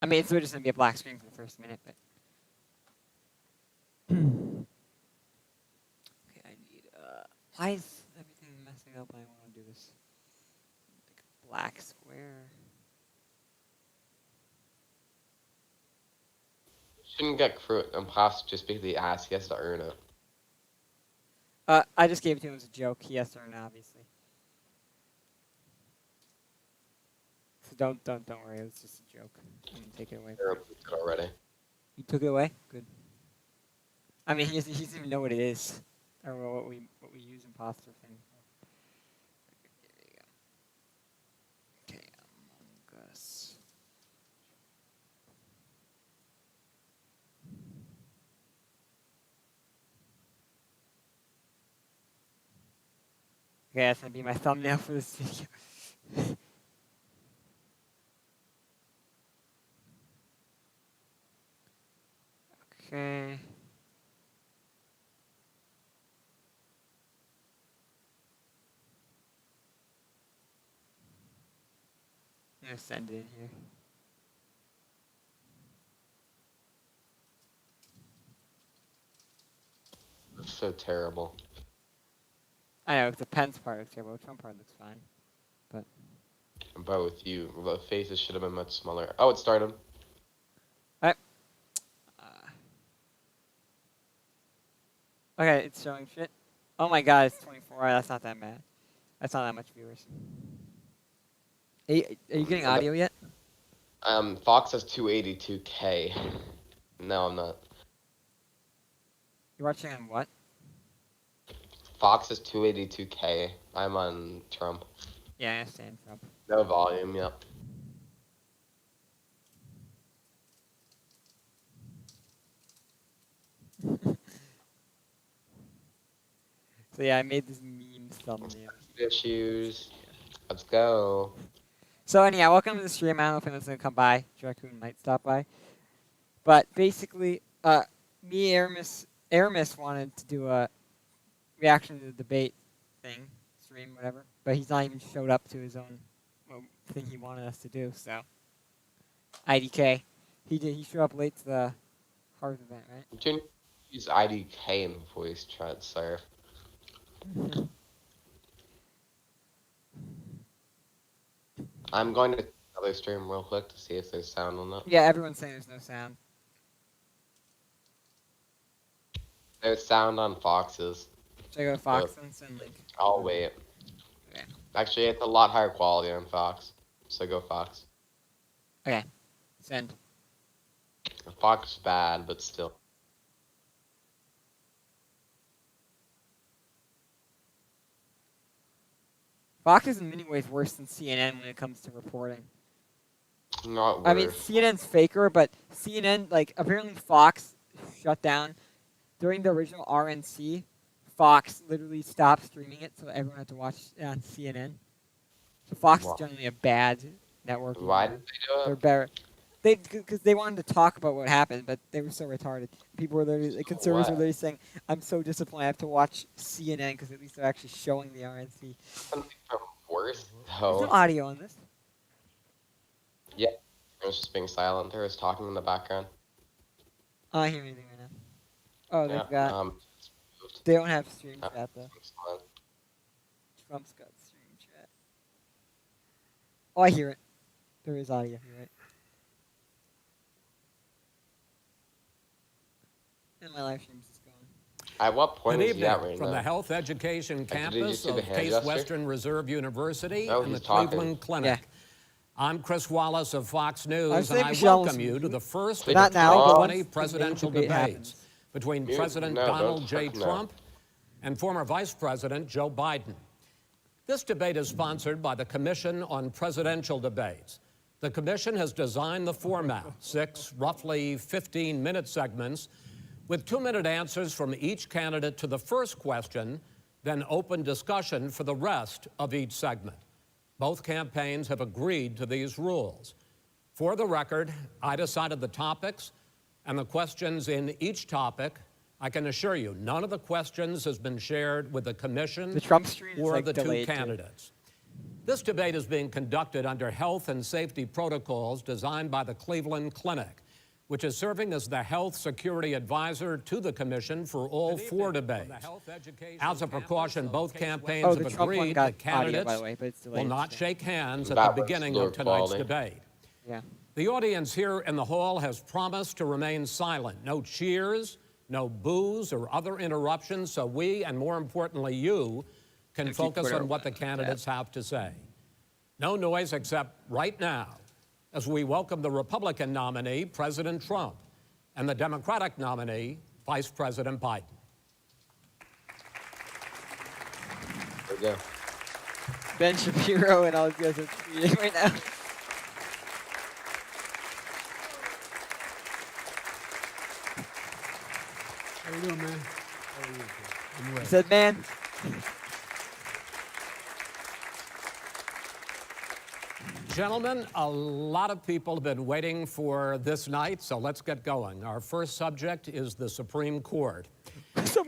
I mean, it's just going to be a black screen for the first minute, but... Okay, I need, why is everything messing up when I want to do this? Like a black square. Shouldn't get crew imposter just because he asked. He has to earn it. I just gave it to him as a joke. He has to earn it, obviously. So don't worry. It was just a joke. I'm gonna take it away. Already. You took it away? Good. I mean, he doesn't even know what it is, or what we use imposter thing for. There you go. Okay, Among Us. Okay, that's gonna be my thumbnail for this video. Okay. I'm gonna send it in here. It's so terrible. I know, the Pence part looks terrible. The Trump part looks fine. But Both you. The faces should have been much smaller. Oh, it started. Alright. Okay, it's showing shit. Oh my god, it's 24. That's not that bad. That's not that much viewers. Are you getting audio yet? Fox has 282K. No, I'm not. You're watching on what? Fox is 282K. I'm on Trump. Yeah, I understand Trump. No volume, yep. So yeah, I made this meme thumbnail. Issues. Let's go. So anyhow, welcome to the stream. I don't know if anyone's gonna come by. Raccoon might stop by. But basically, me, Aramis wanted to do a reaction to the debate thing, stream, whatever. But he's not even showed up to his own thing he wanted us to do. So IDK, he showed up late to the Harvard event, right? You can use IDK in voice chat, sir. I'm going to another stream real quick to see if there's sound on that. Yeah, everyone's saying there's no sound. There's sound on Fox's. Should I go to Fox and send link? I'll wait. Okay. Actually, it's a lot higher quality on Fox, so go Fox. Okay. Send. Fox is bad, but still. Fox is in many ways worse than CNN when it comes to reporting. Not worse. I mean, CNN's faker, but CNN, like, apparently Fox shut down. During the original RNC, Fox literally stopped streaming it, so everyone had to watch it on CNN. So Fox is generally a bad network. Why did they do it? They're better. Because they wanted to talk about what happened, but they were so retarded. People were literally, the conservatives were literally saying, I'm so disappointed I have to watch CNN because at least they're actually showing the RNC. Something worse, There's though. no audio on this. Yeah. I was just being silent. There was talking in the background. I don't hear anything right now. Oh, they've Yeah, got... They don't have stream chat, though. Excellent. Trump's got stream chat. Oh, I hear it. There is audio, you're right. And my live stream's just going. At what point Good is he at evening right from now? the Health Education Did you campus see the of hand Case gesture? Western Reserve University No, and the he's talking. Cleveland Clinic. Yeah. I'm Chris Wallace of Fox News, say and I Michelle welcome was you to muted. the first of Not the now, but 2020 once the presidential debate debates happens. between Mute. President No, Donald don't. J. No. Trump and former Vice President Joe Biden. This debate is sponsored by the Commission on Presidential Debates. The commission has designed the format, 6 roughly 15-minute segments with 2-minute answers from each candidate to the first question, then open discussion for the rest of each segment. Both campaigns have agreed to these rules. For the record, I decided the topics and the questions in each topic. I can assure you, none of the questions has been shared with the commission The Trump stream is or like the two delayed, too. candidates. This debate is being conducted under health and safety protocols designed by the Cleveland Clinic, which is serving as the health security advisor to the commission for all four debates. As a precaution, both campaigns have agreed that candidates will not shake hands at the beginning of tonight's debate. Yeah. The audience here in the hall has promised to remain silent. No cheers, no boos or other interruptions, so we, and more importantly you, can focus on what the candidates have to say. No noise except right now, as we welcome the Republican nominee, President Trump, and the Democratic nominee, Vice President Biden. There we go. Ben Shapiro and all of you guys are tweeting right now. How you doing, man? How are you? I'm well. He said, man. Gentlemen, a lot of people have been waiting for this night, so let's get going. Our first subject is the Supreme Court.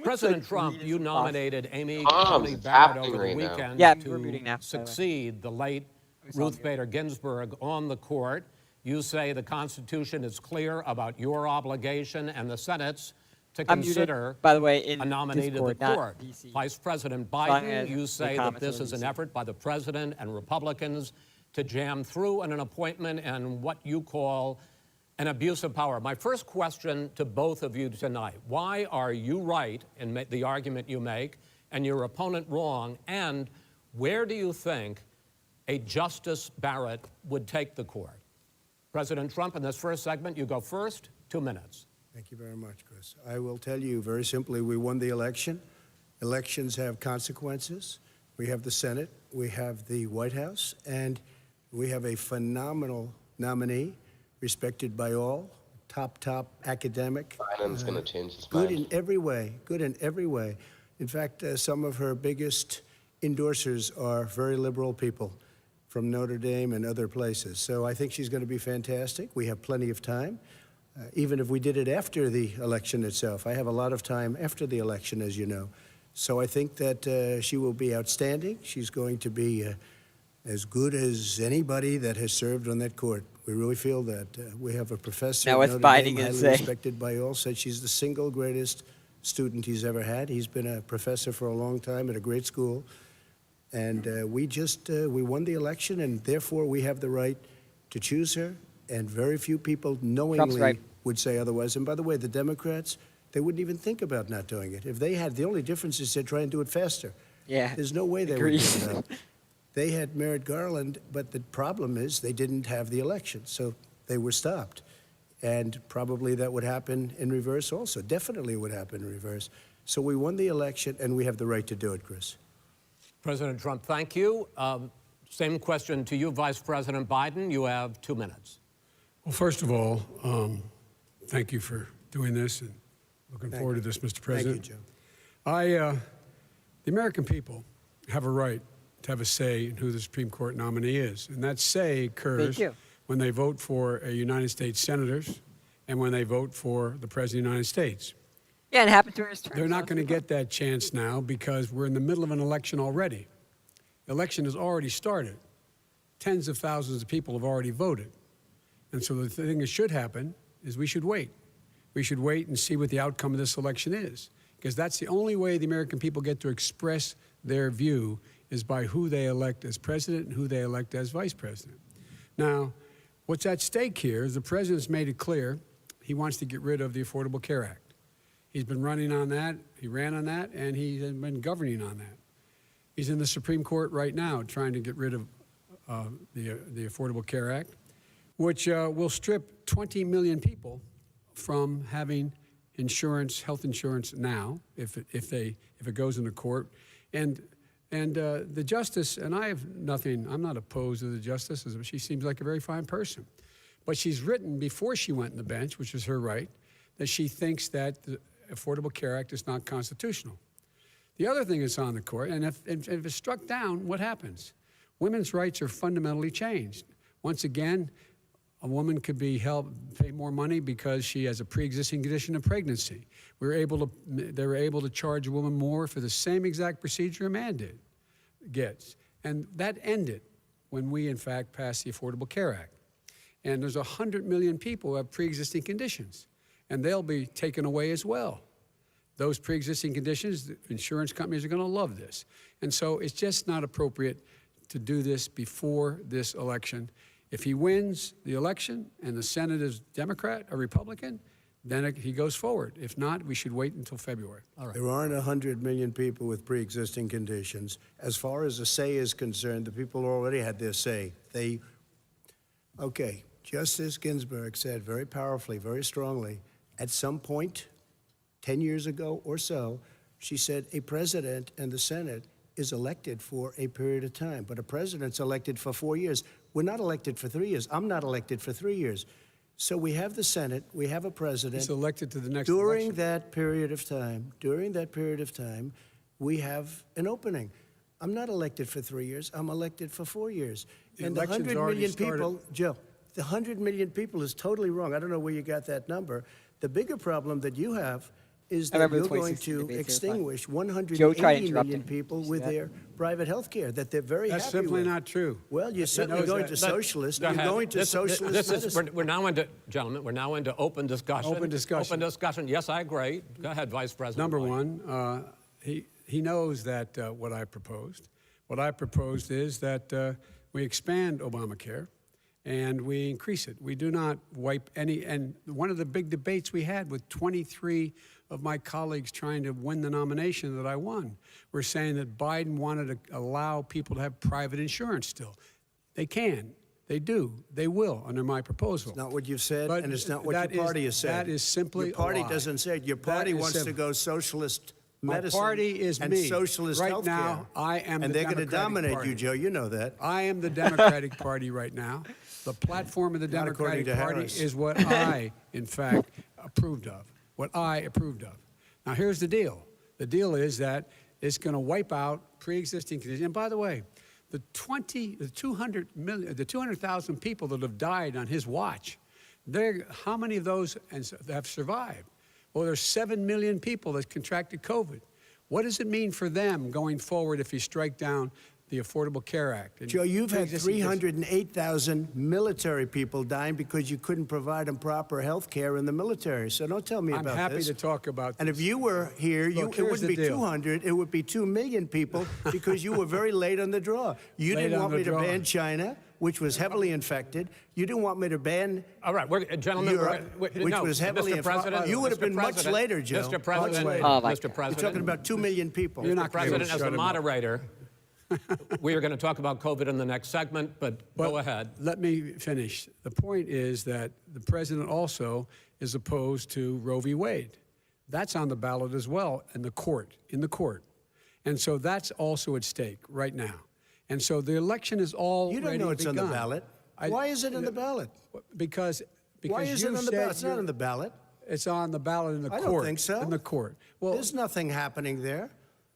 President Trump, you nominated Amy Coney Barrett over the weekend to succeed the late Ruth Bader Ginsburg on the court. You say the Constitution is clear about your obligation and the Senate's to consider by the way, in a nominee to the court. Vice President Biden, you say that this is an effort by the president and Republicans to jam through an appointment and what you call an abuse of power. My first question to both of you tonight, why are you right in the argument you make and your opponent wrong, and where do you think a Justice Barrett would take the court? President Trump, in this first segment, you go first, 2 minutes. Thank you very much, Chris. I will tell you very simply, we won the election. Elections have consequences. We have the Senate, we have the White House, and we have a phenomenal nominee, respected by all, top academic. Biden's going to change his mind. Good in every way, good in every way. In fact, some of her biggest endorsers are very liberal people from Notre Dame and other places. So I think she's going to be fantastic. We have plenty of time, even if we did it after the election itself. I have a lot of time after the election, as you know. So I think that she will be outstanding. She's going to be as good as anybody that has served on that court. We really feel that. We have a professor now, at what's Notre Biden Dame, going to highly say? respected by all, said she's the single greatest student he's ever had. He's been a professor for a long time at a great school. And we won the election, and therefore we have the right to choose her. And very few people knowingly would say otherwise. And by the way, the Democrats, they wouldn't even think about not doing it. If they had, the only difference is they'd try and do it faster. Yeah. There's no way they would do that. They had Merrick Garland, but the problem is they didn't have the election, so they were stopped. And probably that would happen in reverse also. Definitely would happen in reverse. So we won the election, and we have the right to do it, Chris. President Trump, thank you. Same question to you, Vice President Biden. You have 2 minutes. Well, first of all, thank you for doing this, and looking forward to this, Mr. President. Thank you, Joe. The American people have a right to have a say in who the Supreme Court nominee is. And that say occurs when they vote for a United States senators and when they vote for the President of the United States. Yeah, it happened during his term. They're not going to get that chance now because we're in the middle of an election already. The election has already started. Tens of thousands of people have already voted. And so the thing that should happen is we should wait. We should wait and see what the outcome of this election is, because that's the only way the American people get to express their view is by who they elect as president and who they elect as vice president. Now, what's at stake here is the president's made it clear he wants to get rid of the Affordable Care Act. He's been running on that, he ran on that, and he's been governing on that. He's in the Supreme Court right now trying to get rid of the Affordable Care Act, which will strip 20 million people from having insurance, health insurance now, if it goes into court. And the justice, and I have nothing, I'm not opposed to the justice. She seems like a very fine person. But she's written before she went on the bench, which is her right, that she thinks that the Affordable Care Act is not constitutional. The other thing that's on the court, and if it's struck down, what happens? Women's rights are fundamentally changed. Once again, a woman could be pay more money because she has a pre-existing condition of pregnancy. They were able to charge a woman more for the same exact procedure a man gets. And that ended. when we, in fact, pass the Affordable Care Act. And there's 100 million people who have pre-existing conditions, and they'll be taken away as well. Those pre-existing conditions, the insurance companies are going to love this. And so it's just not appropriate to do this before this election. If he wins the election and the Senate is Democrat or Republican, then he goes forward. If not, we should wait until February. All right. There aren't 100 million people with pre-existing conditions. As far as the say is concerned, the people already had their say. Okay, Justice Ginsburg said very powerfully, very strongly, at some point, 10 years ago or so, she said a president and the Senate is elected for a period of time, but a president's elected for 4 years. We're not elected for 3 years. I'm not elected for 3 years. So we have the Senate, we have a president. He's elected to the next during election. that period of time, we have an opening. I'm not elected for 3 years. I'm elected for 4 years. The And the election's 100 already million started. people, Joe, the 100 million people is totally wrong. I don't know where you got that number. The bigger problem that you have is I that remember the you're going 2016 to debates, they were fun. extinguish Joe tried 180 interrupting. million people You see with that? their private health care that they're very That's happy simply with. not true. Well, you're certainly knows going that. to socialist. Go You're ahead. going to socialist medicine. We're now into, gentlemen, we're now into open discussion. Open discussion. Open discussion. Yes, I agree. Go ahead, Vice President. Number White. one, he knows that what I proposed. What I proposed is that we expand Obamacare and we increase it. We do not wipe any, and one of the big debates we had with 23 of my colleagues trying to win the nomination that I won, were saying that Biden wanted to allow people to have private insurance still. They can, they do, they will under my proposal. It's not what you've said, But and it's not what that your is- party has said. that is simply Your party a lie. doesn't say it. Your That party is wants to simple. go socialist My medicine party is and me. socialist Right healthcare. now, I am and the they're going to Democratic dominate Party. you, Joe. You know that. I am the Democratic Party right now. The platform of the Not according Democratic to Party Harris. is what I, in fact, approved of. What I approved of. Now, here's the deal. The deal is that it's going to wipe out pre-existing conditions. And by the way, the 200,000 people that have died on his watch, how many of those have survived? Well, there's 7 million people that contracted COVID. What does it mean for them going forward if you strike down the Affordable Care Act? Joe, you've had pre-existing conditions? 308,000 military people dying because you couldn't provide them proper health care in the military. So don't tell me I'm about happy this. to talk about And this. if you were here, Look, it here's wouldn't the be deal. 200, it would be 2 million people because you were very late on the draw. You Late didn't on want the me to draw. ban China, which was heavily infected. You didn't want me to ban All right, gentlemen, Europe, which no, was heavily Mr. President, You would have Mr. been much President, later, Joe. Mr. Much President, later. Oh, my Mr. God. President, You're talking about 2 million people. You're not President, gonna as shut the him up. moderator, we are going to talk about COVID in the next segment, but go ahead. Let me finish. The point is that the president also is opposed to Roe v. Wade. That's on the ballot as well in the court. And so that's also at stake right now. And so the election is already You don't know it's on the begun. ballot. Why is it on the ballot? Because Why is you it on the said ballot? It's not you're- on the ballot. It's on the ballot in the I court. don't think so. In the court. Well, There's nothing happening there.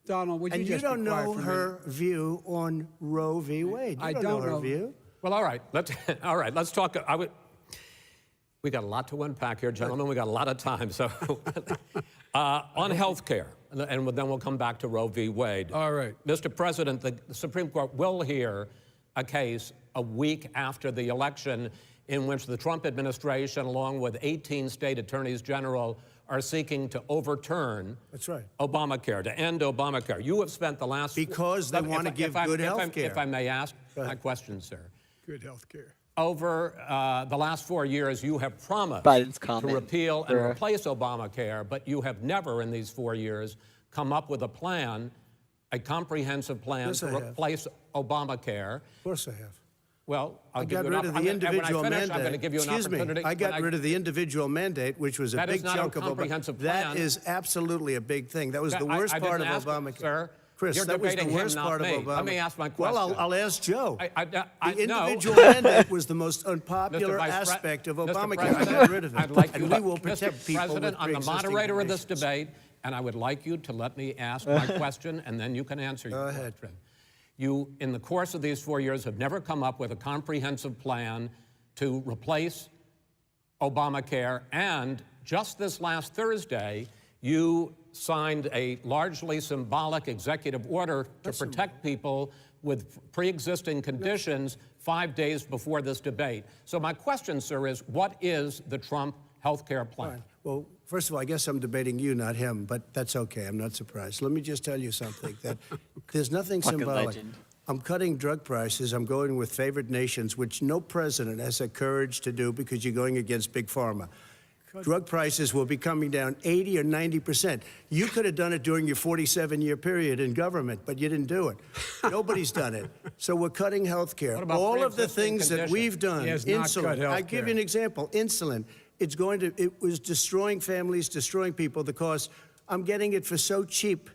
Donald, would you And you just be don't quiet know for a her minute? view on Roe v. Wade. You I don't don't know her know. view. Well, all right, let's talk. We got a lot to unpack here, gentlemen. We got a lot of time. So, on health care, and then we'll come back to Roe v. Wade. All right. Mr. President, the Supreme Court will hear a case a week after the election in which the Trump administration, along with 18 state attorneys general, are seeking to overturn That's right. Obamacare, to end Obamacare. You have spent the last... Because they want to give good health care. If I may ask my question, sir. Good health care. Over the last 4 years, you have promised Biden's to comment repeal and for- replace Obamacare, but you have never in these 4 years come up with a plan, a comprehensive plan Yes, to I have. replace Obamacare. Of course I have. Well, I'll I give got you an rid of opp- the I'm gonna- individual when I finish, mandate. I'm going to give you an Excuse opportunity. me. I got rid of the individual mandate, which was a That is big not a chunk of comprehensive That plan. is absolutely a big thing. That was That- the worst I part of didn't ask, Obamacare. sir. Chris, You're that was the debating him, worst not part me. of Obamacare. Let me ask my Well, question. I'll ask Joe. The The no. individual mandate was the most unpopular Mr. Vice Pre- aspect of Mr. Obamacare. I President, got rid of it. I'd like and you we will Mr. protect people President, with I'm the pre-existing moderator of this conditions. debate, and I would like you to let me ask my question, and then you can answer your ahead. question. You, in the course of these 4 years, have never come up with a comprehensive plan to replace Obamacare, and just this last Thursday, you signed a largely symbolic executive order to protect people with pre-existing conditions 5 days before this debate. So my question, sir, is what is the Trump health care plan? Well, first of all, I guess I'm debating you, not him, but that's okay. I'm not surprised. Let me just tell you something, that there's nothing Fucking symbolic. legend. I'm cutting drug prices. I'm going with favored nations, which no president has the courage to do because you're going against Big Pharma. Drug prices will be coming down 80 or 90%. You could have done it during your 47-year period in government, but you didn't do it. Nobody's done it. So we're cutting health care. What about All of the pre-existing things that conditions? we've done, He has not cut insulin. health I give care. you an example. Insulin. It was destroying families, destroying people. The cost. I'm getting it for so cheap.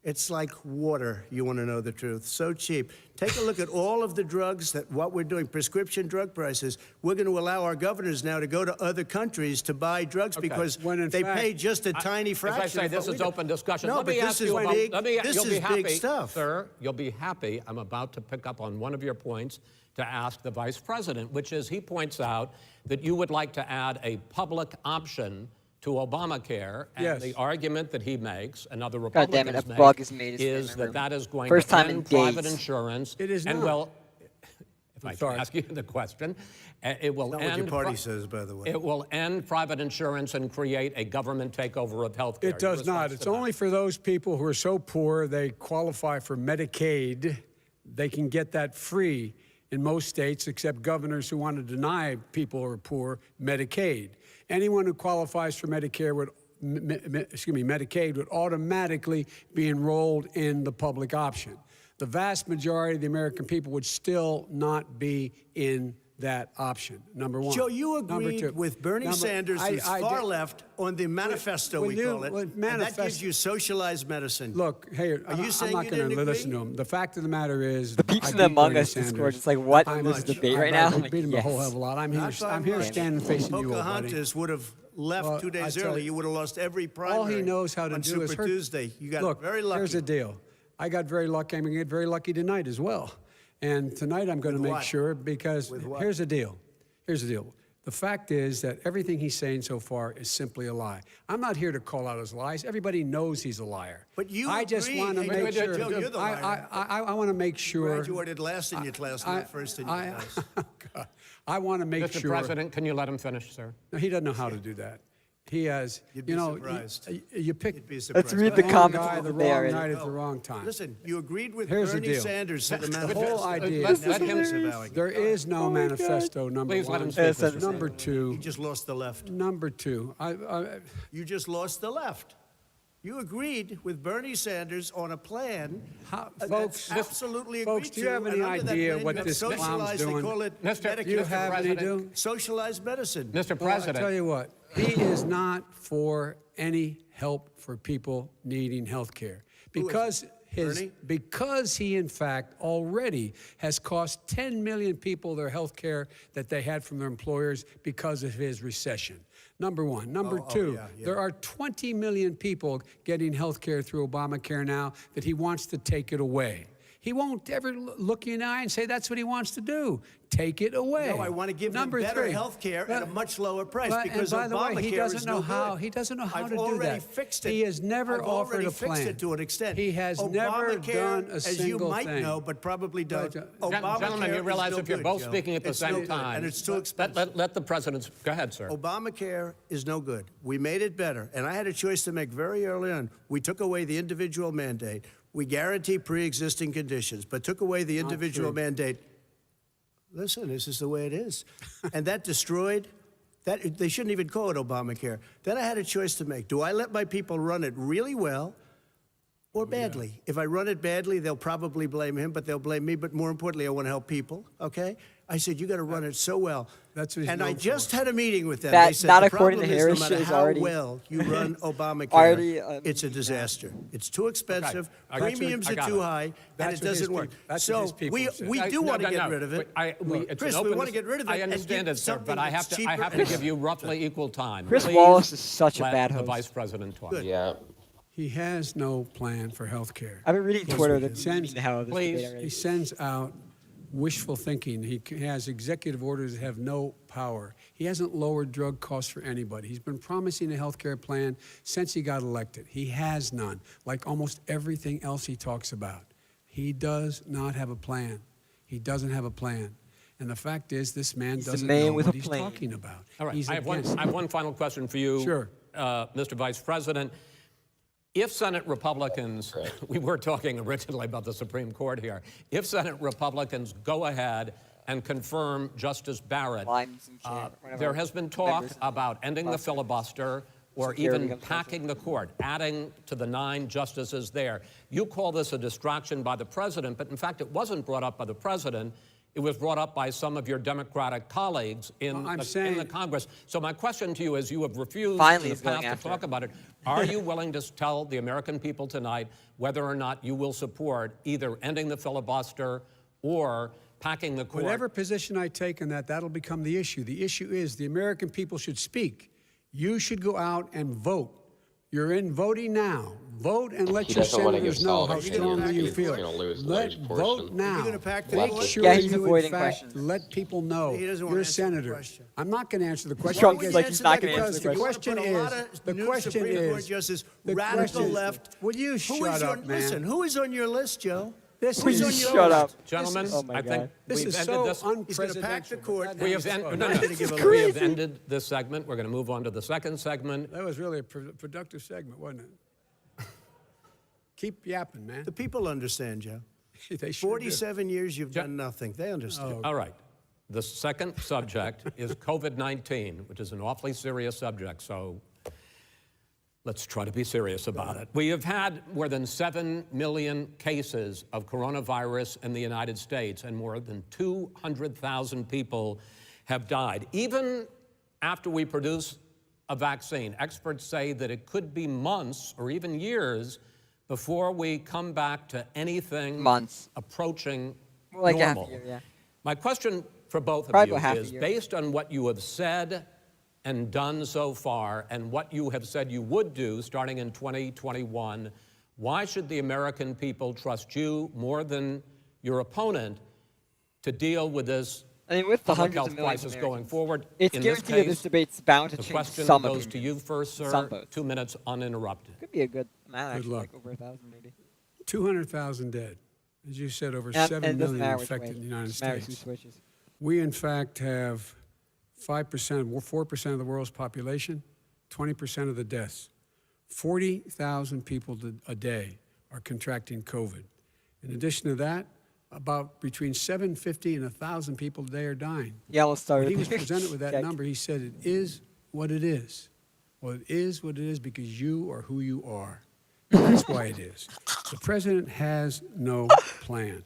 It's like water, you want to know the truth. So cheap. Take a look at all of the drugs what we're doing, prescription drug prices. We're going to allow our governors now to go to other countries to buy drugs because When in they fact, pay just a tiny fraction. As I say, of this what is we do. open discussion. No, Let but me this ask is you about, big. you'll This be is happy, big stuff. sir, you'll be happy. I'm about to pick up on one of your points to ask the vice president, which is he points out that you would like to add a public option to Obamacare, and Yes. the argument that he makes, and other God damn it, Republicans a bug is made make, his is favorite that room. that is going First to time in end private days. insurance. It is and not. well, if I sorry. can ask you the question, it will Not what your end. party says, by the way. It will end private insurance and create a government takeover of health care. It does not. It's only for those people who are so poor they qualify for Medicaid. They can get that free in most states, except governors who want to deny people who are poor Medicaid. Anyone who qualifies for Medicare would, Medicaid would automatically be enrolled in the public option. The vast majority of the American people would still not be in that option, number one. Joe, you Number agreed two. with Bernie Sanders, who's I far did- left, on the manifesto, When we you- call it. when And that manifest- gives you socialized medicine. Look, hey, Are you I'm saying not you going to didn't listen agree? to him. The fact of the matter is, The peeps I in the beat Among Bernie Us Discord, Sanders. it's like, what I'm is much? the debate I right now? beat him a whole Yes. hell of a lot. I'm Not here. by I'm here much. standing facing you, old buddy. Pocahontas would have left Well, 2 days I tell early. you, You would have lost every primary. All he knows how to on do Super is hurt. Tuesday. You got Look, very lucky. here's the deal. I got very lucky. I'm going to get very lucky tonight as well. And tonight I'm going to With make what? sure, because With what? here's the deal. Here's the deal. The fact is that everything he's saying so far is simply a lie. I'm not here to call out his lies. Everybody knows he's a liar. But you I just agreed. want to Hey, make wait, sure. Joe, you're the liar. I want to make sure. Graduated last in your class, not first in your class. God, I want to make Mr. sure. President, can you let him finish, sir? No, he doesn't know how to do that. He has, You'd be you know, surprised. you pick You'd be Let's surprised. read the the wrong comments guy, of the the day wrong already. night at the wrong time. Listen, you agreed with Here's the Bernie deal. Sanders to the The manifesto. whole idea. Let him- Disavowing it. There is no Oh my manifesto. Number Please let one. him speak, Mr. President. Number You two. just lost the left. Number two. You just lost the left. You agreed with Bernie Sanders on a plan Folks, that's absolutely folks, agreed do you have to, any and under that idea plan, what you have this clown's socialized, doing? They call it Mr. Medicare. do you have any President. do? Socialized medicine. Mr. Well, I President, tell you what, he is not for any help for people needing health care. Because Bernie? because he in fact already has cost 10 million people their health care that they had from their employers because of his recession. Number one. Number two, yeah. there are 20 million people getting health care through Obamacare now that he wants to take it away. He won't ever look you in the eye and say that's what he wants to do. Take it away. No, I want to give Number them better three. health care at a much lower price But- because and by the way, Obamacare he doesn't is know no how. good. He doesn't know how I've to do already that. fixed it. He has never I've offered already a fixed plan. it to an extent. He has never Obamacare, done a as you single might thing. know, but probably don't. Right, Obamacare gentlemen, you realize is no if you're good, both Joe. speaking at the It's no same good, time, and it's too expensive. let the president go ahead, sir. Obamacare is no good. We made it better, and I had a choice to make very early on. We took away the individual mandate. We guarantee pre-existing conditions, but took away the individual true. mandate. Listen, this is the way it is. And that destroyed, that they shouldn't even call it Obamacare. Then I had a choice to make. Do I let my people run it really well or badly? If I run it badly, they'll probably blame him, but they'll blame me. But more importantly, I want to help people, okay? I said, you got to run it so well. That's what he's And I known for. just had a meeting with them. That- They said, not the according to problem is, Harris, no matter is how already- well you run Obamacare, Already, it's a disaster. It's too expensive. I got it. Premiums I are got too it. high, and That's it what his doesn't work. people- that's So what his people we said. do want to No, get rid of it. It's Chris, an we open want to get rid of it. I and understand give it, sir, something but I have that's to cheaper. give you roughly equal time. Chris Please Wallace is such a let bad the host. vice president talk. Yeah. He has no plan for health care. I've been reading Twitter he that sends- the hell of this please. debate already. He sends out wishful thinking. He has executive orders that have no power. He hasn't lowered drug costs for anybody. He's been promising a health care plan since he got elected. He has none, like almost everything else he talks about. He does not have a plan. He doesn't have a plan. And the fact is, this man He's the doesn't man know with what a he's plan. talking about. All right, He's I against have one final question for you, Sure. Mr. Vice President. If Senate Republicans, we were talking originally about the Supreme Court here, if Senate Republicans go ahead and confirm Justice Barrett, there has been talk about ending the filibuster or even packing the court, adding to the 9 justices there. You call this a distraction by the president, but in fact it wasn't brought up by the president. It was brought up by some of your Democratic colleagues in the Congress. So my question to you is, you have refused in the past to talk about it. Are you willing to tell the American people tonight whether or not you will support either ending the filibuster or packing the court? Whatever position I take on that, that'll become the issue. The issue is the American people should speak. You should go out and vote. You're in voting now. Vote and let your senators know how strongly you feel. Vote now. You're gonna pack the Make court? sure he's you, avoiding in fact, questions. let people know He doesn't wanna you're a answer the senator. question. I'm not going to answer the question. Trump because like he's not gonna because answer the the question Put a lot of is, the new question Supreme Court is, justice, the radical question- left. Will you shut up, man? Listen, who is on your list, Joe? This Who's is on your Shut list? up. Gentlemen, Oh my I think God. This we've is ended so this. He's going to pack the unprecedented. court. We have, we have ended this segment. We're going to move on to the second segment. That was really a productive segment, wasn't it? Keep yapping, man. The people understand, Joe. They sure do. 47 years you've done nothing. They understand. All right. The second subject is COVID-19, which is an awfully serious subject, so let's try to be serious about it. We have had more than 7 million cases of coronavirus in the United States, and more than 200,000 people have died. Even after we produce a vaccine, experts say that it could be months or even years before we come back to anything approaching Like normal. half a year, yeah. My question for both Probably of about half you a is, year. based on what you have said and done so far and what you have said you would do starting in 2021, why should the American people trust you more than your opponent to deal with this I mean, with the public hundreds health of millions crisis of going Americans, forward? it's In this guaranteed that this case, debate's bound to the change question some goes opinions. to you first, Some sir. votes. 2 minutes uninterrupted. Could be a good amount, actually, luck. like over 1,000 maybe. 200,000 dead. As you said, over And 7 it doesn't million matter which infected way. in the United It matters who States. switches. We, in fact, have 5%, 4% of the world's population, 20% of the deaths. 40,000 people a day are contracting COVID. In addition to that, about between 750 and 1,000 people a day are dying. Yeah, let's start When he with was presented with that Okay. number, he said, it is what it is. Well, it is what it is because you are who you are. That's why it is. The president has no plan.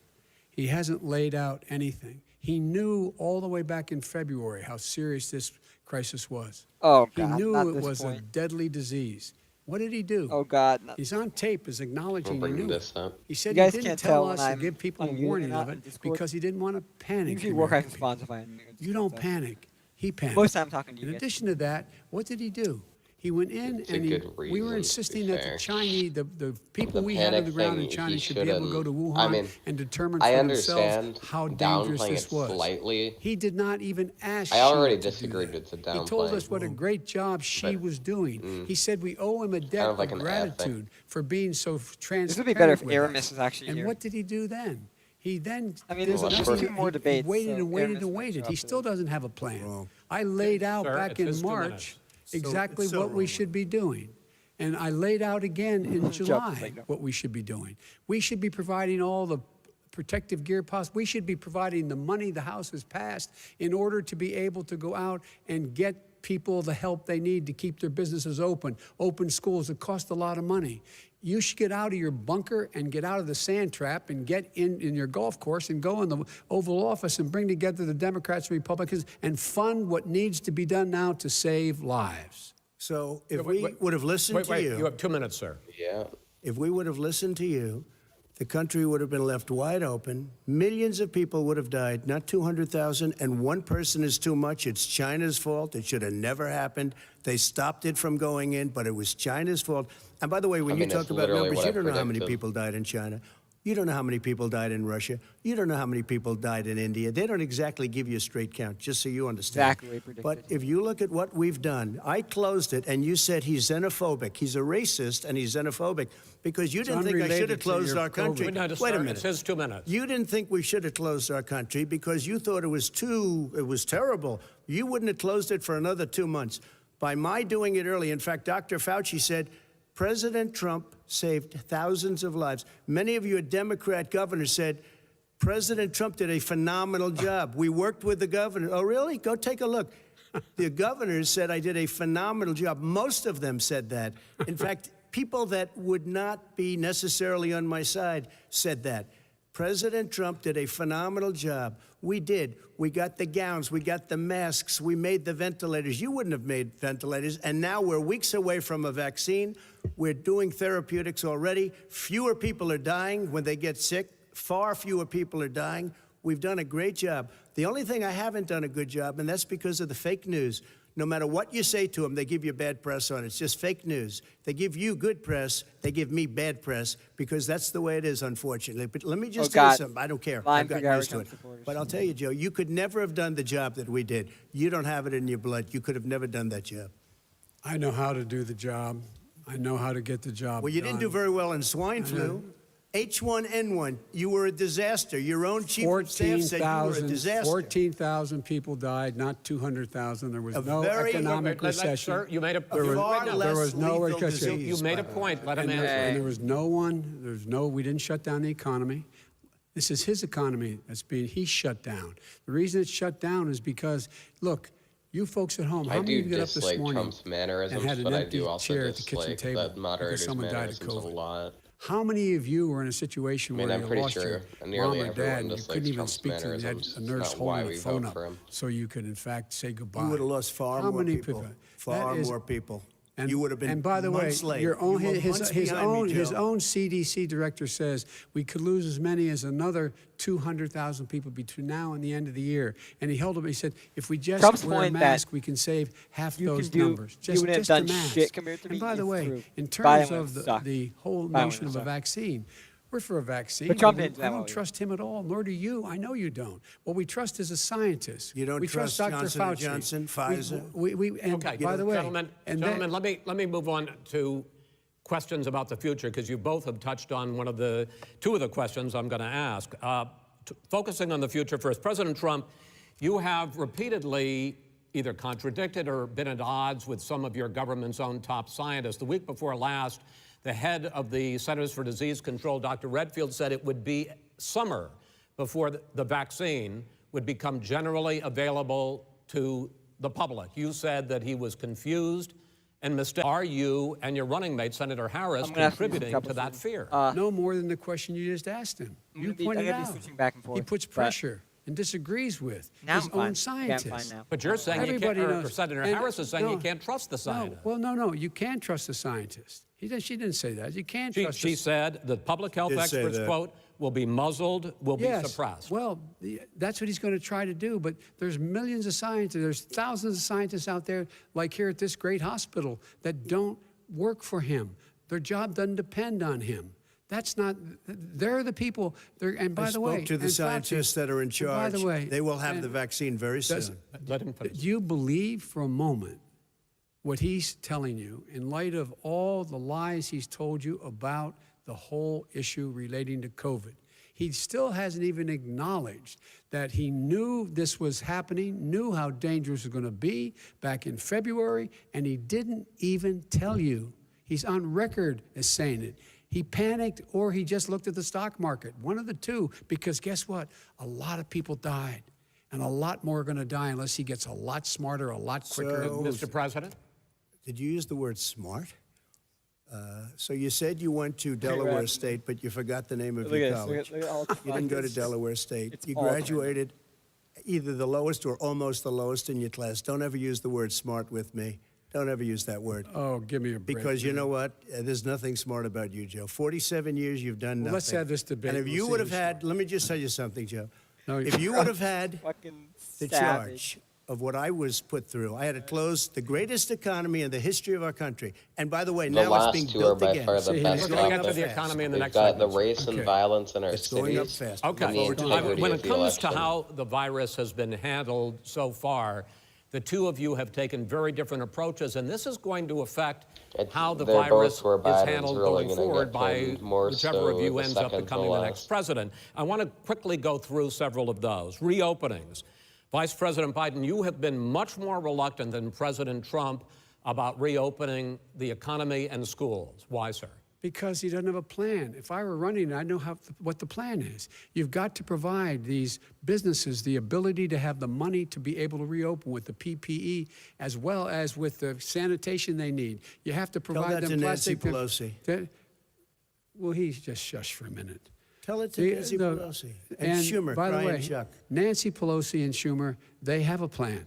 He hasn't laid out anything. He knew all the way back in February how serious this crisis was. Oh, He God, knew not it this was a point. deadly disease. What did he do? Oh, God. Not He's on tape as acknowledging he We'll bring knew this it. up. He said You he guys didn't can't tell tell us when to I'm give people a unmuted or warning not of on it Discord. because he didn't want to panic. Usually the work American has people. response if I unmute. You don't panic. He panicked. Most of the time I'm talking to you In guys. addition to that, what did he do? He went in It's a and good we were reason, to be insisting that the fair. Chinese, the people The we had on panic the ground in thing, China he should be able to go to shouldn't- Wuhan I mean, and determine for I themselves understand how dangerous downplaying this it was. slightly. He did not even ask I already Xi to do disagreed that. with the He told downplaying. us what a great job Xi But, was doing. He said we owe him a debt of like of an gratitude for being so transparent. This would be better if with Aramis us. was actually And here. what did he do then? He then I mean, there's Well, there's that's two perfect. more debates. He waited so and waited Aramis and might waited. show He up still today. doesn't have a plan. I laid out Sir, back it's in his 2 March minutes. exactly so what we wrong. should be doing. And I laid out again in July like that. what we should be doing. We should be providing all the protective gear possible. We should be providing the money the House has passed in order to be able to go out and get people the help they need to keep their businesses open schools. It costs a lot of money. You should get out of your bunker and get out of the sand trap and get in your golf course and go in the Oval Office and bring together the Democrats and Republicans and fund what needs to be done now to save lives. So if Wait, we wait, would have listened Wait, to wait, you, you have 2 minutes, sir. Yeah. if we would have listened to you, the country would have been left wide open. Millions of people would have died, not 200,000, and one person is too much. It's China's fault. It should have never happened. They stopped it from going in, but it was China's fault. And by the way, when I you mean, talk it's about literally numbers, what you I don't know how many predicted. people died in China. You don't know how many people died in Russia. You don't know how many people died in India. They don't exactly give you a straight count, just so you understand. Exactly predicted. But if you look at what we've done, I closed it, and you said he's xenophobic. He's a racist, and he's xenophobic because you didn't think I should unrelated have to closed your our country. COVID. No, Wait a sir, minute. It's his 2 minutes. You didn't think we should have closed our country because you thought it was terrible. You wouldn't have closed it for another 2 months. By my doing it early, in fact, Dr. Fauci said, President Trump saved thousands of lives. Many of you Democrat governors said, President Trump did a phenomenal job. We worked with the governor. Oh, really? Go take a look. The governors said I did a phenomenal job. Most of them said that. In fact, people that would not be necessarily on my side said that. President Trump did a phenomenal job. We did. We got the gowns. We got the masks. We made the ventilators. You wouldn't have made ventilators. And now we're weeks away from a vaccine. We're doing therapeutics already. Fewer people are dying when they get sick. Far fewer people are dying. We've done a great job. The only thing I haven't done a good job, and that's because of the fake news. No matter what you say to them, they give you bad press on it. It's just fake news. They give you good press. They give me bad press because that's the way it is, unfortunately. But let me just tell you something. I don't care. Line I've for gotten used to Garrett it. supporters. But I'll tell you, Joe, you could never have done the job that we did. You don't have it in your blood. You could have never done that job. I know how to do the job. I know how to get the job Well, you done. didn't do very well in swine flu. H1N1, you were a disaster. Your own chief of staff said you were a disaster. 14,000 people died, not 200,000. There was no very- economic recession. Sir, you made a Far there was no less lethal recession. disease, You made a by the point. way. Let him And answer. there was we didn't shut down the economy. This is his economy he's shut down. The reason it's shut down is because, look, you folks at home, how I many do of you got up this dislike morning Trump's mannerisms, and had an but I empty do also chair at the kitchen dislike table that because moderator's someone died of mannerisms a COVID? lot. How many of you were in a situation I mean, where I'm you pretty lost sure your nearly mom or everyone dad and you dislikes couldn't even Trump's speak to them? You had mannerisms. a It's nurse not why holding we the phone vote up for him. so you could, in fact, say goodbye. You would have lost far How more many people. people? Far That is- more people. And, You would have been and by the way, months late. your own, You were his months behind me, his Joe. own CDC director says we could lose as many as another 200,000 people between now and the end of the year. And he held up. He said, if we just Trump's wear a point that mask, we can save half you those can do- numbers. you Just, wouldn't have just done the mask. shit compared to and me by the if way, through. in Biden terms would've of sucked. the whole Biden notion would've of a sucked. vaccine, we're for a vaccine. But Trump We- didn't do I that don't well either. trust him at all, nor do you. I know you don't. What we trust is a scientist. You don't we trust Dr. Johnson & Fauci. Johnson, Pfizer? And Okay, by the way, gentlemen, and gentlemen, let me move on to questions about the future because you both have touched on two of the questions I'm going to ask. Focusing on the future first, President Trump, you have repeatedly either contradicted or been at odds with some of your government's own top scientists. The week before last, the head of the Centers for Disease Control, Dr. Redfield, said it would be summer before the vaccine would become generally available to the public. You said that he was confused and mistaken. Are you and your running mate, Senator Harris, I'm gonna ask you contributing a couple to that things. fear? No more than the question you just asked him. You I'm pointed gonna be out. switching back and He forth, puts but- pressure and disagrees with Now his I'm fine. own scientists. Yeah, I'm fine now. But you're saying you Everybody can't, knows. or Senator And- Harris is saying you no, can't trust the scientists. No. You can trust the scientists. She didn't say that. You can't trust She the said the public health Did say experts, that. quote, will be muzzled, will be suppressed. Well, that's what he's going to try to do. But there's millions of scientists, there's thousands of scientists out there, like here at this great hospital, that don't work for him. Their job doesn't depend on him. That's not. They're the people. And by I the way, spoke to the and Fauci, scientists that are in and charge. By the way, they will have and the vaccine very does- soon. Let him finish. Do you believe for a moment what he's telling you in light of all the lies he's told you about the whole issue relating to COVID? He still hasn't even acknowledged that he knew this was happening, knew how dangerous it was going to be back in February, and he didn't even tell you. He's on record as saying it. He panicked or he just looked at the stock market, one of the two, because guess what? A lot of people died, and a lot more are going to die unless he gets a lot smarter, a lot quicker. So- Mr. President? Did you use the word smart? So you said you went to Delaware right. State, but you forgot the name of Look your at this. college. Look at all You didn't go to it's- Delaware State. it's You all graduated either the lowest or almost the lowest in your class. Don't ever use the word smart with me. Don't ever use that word. Oh, give me a break. Because you know what? There's nothing smart about you, Joe. 47 years you've done nothing. let's have this debate. And if We'll you see would have who's had, let me just tell you something, Joe. No, if you would have had Fucking the savage. charge of what I was put through. I had to close the greatest economy in the history of our country. And by the way, The now it's last being two are built by again. far the See, best. We're going to get to topic. the economy in the We've next got the segment. race and violence in our It's going up cities. fast. Okay. and the integrity When of it the comes to election. how the virus has been handled so far, the two of you have taken very different approaches, and this is going to affect how the They're virus both where is Biden's handled really going gonna forward get by pinned more whichever of so you the ends up second to becoming the next last. president. I want to quickly go through several of those. Reopenings. Vice President Biden, you have been much more reluctant than President Trump about reopening the economy and schools. Why, sir? Because he doesn't have a plan. If I were running, I'd know what the plan is. You've got to provide these businesses the ability to have the money to be able to reopen with the PPE as well as with the sanitation they need. You have to provide that them to Nancy plastic. Pelosi. Well, he's just shush for a minute. Tell it to Nancy Pelosi. And Schumer, by the Brian way, Chuck. Nancy Pelosi and Schumer, they have a plan.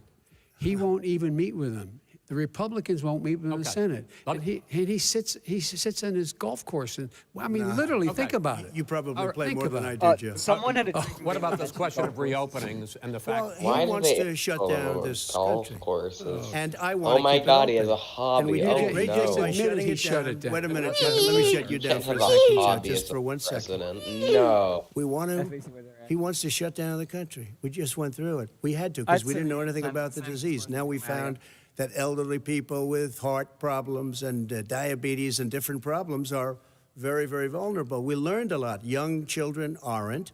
He won't even meet with them. The Republicans won't meet with him in the Okay. Senate. And he sits on his golf course. And, well, I mean, literally, think about it. You probably play think more than about I it. do, Joe. Someone had a What about this question of reopenings and the fact Well, Why he do wants they to shut down this golf country. courses? And I want Oh my keep it God, he open. has a hobby. And we did Oh, a great no. job by Admitted shutting he it shut down. it down. Wait a minute, Chuck. Let me shut you You down can't for a have a second, Chuck, hobby just as for a 1 second. president. No. We want That's to. basically where they're at. He wants to shut down the country. We just went through it. We had to because I'd we say didn't know anything I'm about the the same disease. sort Now of we dramatic. found that elderly people with heart problems and diabetes and different problems are very, very vulnerable. We learned a lot. Young children aren't.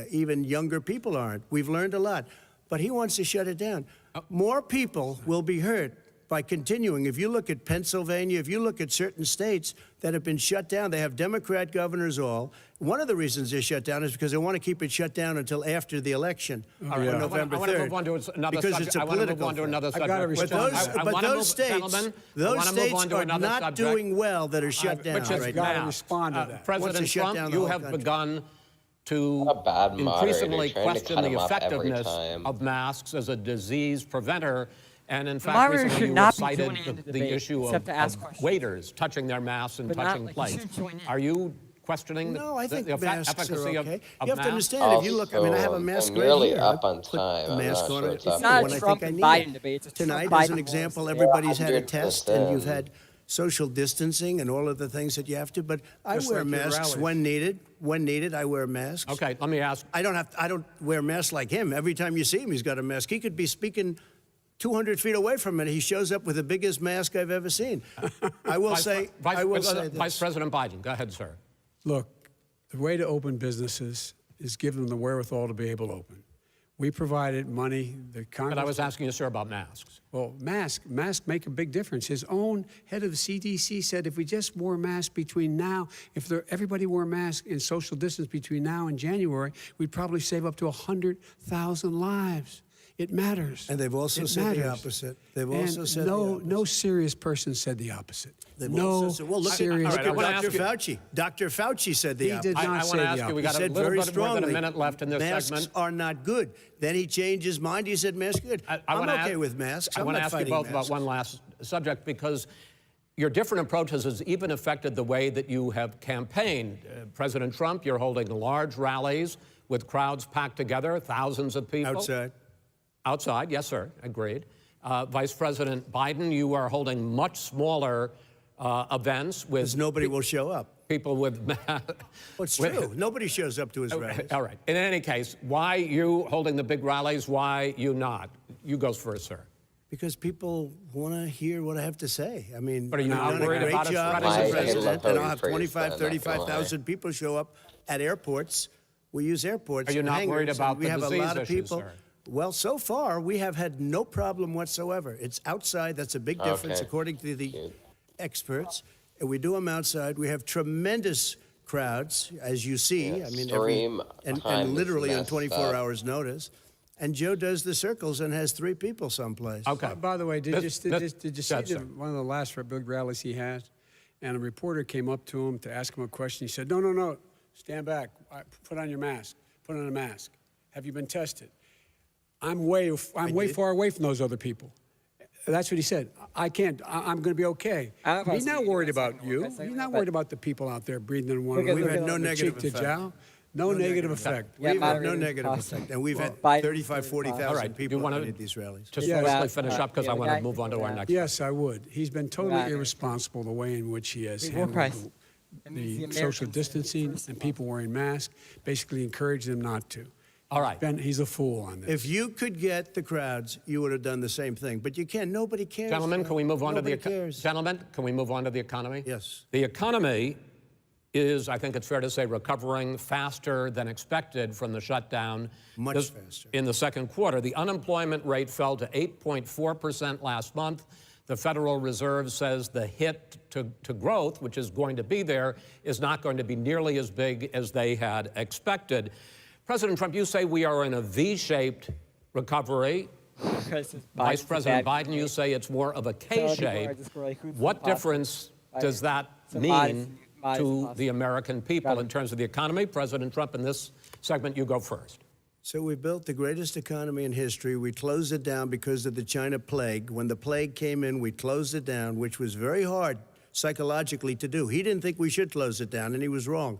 Even younger people aren't. We've learned a lot. But he wants to shut it down. More people will be hurt by continuing. If you look at Pennsylvania, if you look at certain states that have been shut down, they have Democrat governors all. One of the reasons they're shut down is because they want to keep it shut down until after the election on November 3rd. I want to move on to another because subject. it's a I want to move political on to thing. another I've subject. gotta But respond. those, I but wanna those move, states, gentlemen, I those wanna move states on to are another not subject. doing well that are shut down Which is right gotta now. now. respond to that. Wants President to shut down Trump, the you whole have country. begun to A bad moderator increasingly trying to question cut the him off every effectiveness time. of masks as a disease preventer. And in fact, moderator recently should you not be cited joining in the the debate, issue except to ask of questions. waiters touching their masks and But not touching like he plates. shouldn't join in. Are you questioning No, I think the masks efficacy are of okay. of You have to masks? understand, if you look, I mean, I have a Also, mask I'm right nearly here. up I on put time. a I'm mask not on sure it what's up. It's not when a I Trump think I and need Biden it. debate. It's a Tonight, Trump as an Biden example, debate. everybody's had a 100% test, and you've had social distancing and all of the things that you have to. But I Just wear like your masks rallies. when needed. When needed, I wear masks. Okay, let me ask. I don't wear masks like him. Every time you see him, he's got a mask. He could be speaking 200 feet away from it. He shows up with the biggest mask I've ever seen. I will say Vice this. President Biden, go ahead, sir. Look, the way to open businesses is give them the wherewithal to be able to open. We provided money. The Congress. But I was asking you, sir, about masks. Well, masks make a big difference. His own head of the CDC said if we just wore masks between now, everybody wore masks in social distance between now and January, we'd probably save up to 100,000 lives. It matters. And they've also It said the matters. opposite. They've also said the opposite. No serious person said the opposite. They've No also said, well, look serious all right, I at wanna person. ask Dr. you- Fauci. Dr. Fauci said the He opposite. did not I say want to the ask you, we opposite. got He a said little very bit more than a strongly, minute left in this masks segment. are not good. Then he changed his mind. He said masks good. I I'm wanna okay ask- with masks. I I'm want to not ask you fighting both masks. about one last subject because your different approaches has even affected the way that you have campaigned. President Trump, you're holding large rallies with crowds packed together, thousands of people. Outside. Outside, yes, sir, agreed. Vice President Biden, you are holding much smaller events with Because nobody will show up. people with. Well, it's true. Nobody shows up to his rallies. All right. In any case, why you holding the big rallies? Why you not? You goes first, sir. Because people want to hear what I have to say. I mean, But are you I've not done a worried great about it job spreading? as a I president, love how and you I'll have phrased 25, that, not gonna 35,000 people show up at airports. We use airports. Are you and not worried hangars, about and we the have a disease lot of issues, people. sir? Well, so far we have had no problem whatsoever. It's outside. That's a big difference, Okay. according to the Cute. experts. And we do them outside. We have tremendous crowds, as you see. Yeah, I mean, stream and time is literally on messed 24 up. hours notice. And Joe does the circles and has 3 people someplace. Okay. By the way, did you see Go ahead, sir. one of the last big rallies he had? And a reporter came up to him to ask him a question. He said, no, stand back. Put on your mask. Put on a mask. Have you been tested? I'm way far away from those other people. That's what he said. I can't. I'm going to be okay. I don't know if He's I not see worried you guys about saying you. what I say He's about not that. worried about the people out there breathing in one Look at- another, look at- no cheek negative to effect. jowl. No negative effect. Yeah, We've had no moderated negative costs. effect, and we've had Biden- 35, 40,000 All right, people you wanna- at these rallies. Just Yes. quickly finish up because I the want to guy- move on to our next. Yes, I would. He's been totally Yeah. irresponsible the way in which he has Wait, what price? handled That means the the social Americans distancing first and of people wearing masks, basically encouraged them not to. All right. He's a fool on this. If you could get the crowds, you would have done the same thing. But you can't. Nobody cares. Gentlemen, can we move on to the Nobody cares. Gentlemen, can we move on to the economy? Yes. The economy is, I think it's fair to say, recovering faster than expected from the shutdown. Much faster. In the second quarter, the unemployment rate fell to 8.4% last month. The Federal Reserve says the hit to growth, which is going to be there, is not going to be nearly as big as they had expected. President Trump, you say we are in a V-shaped recovery. Vice President Biden, you say it's more of a K-shape. What difference does that mean to the American people in terms of the economy? President Trump, in this segment, you go first. So we built the greatest economy in history. We closed it down because of the China plague. When the plague came in, we closed it down, which was very hard psychologically to do. He didn't think we should close it down, and he was wrong.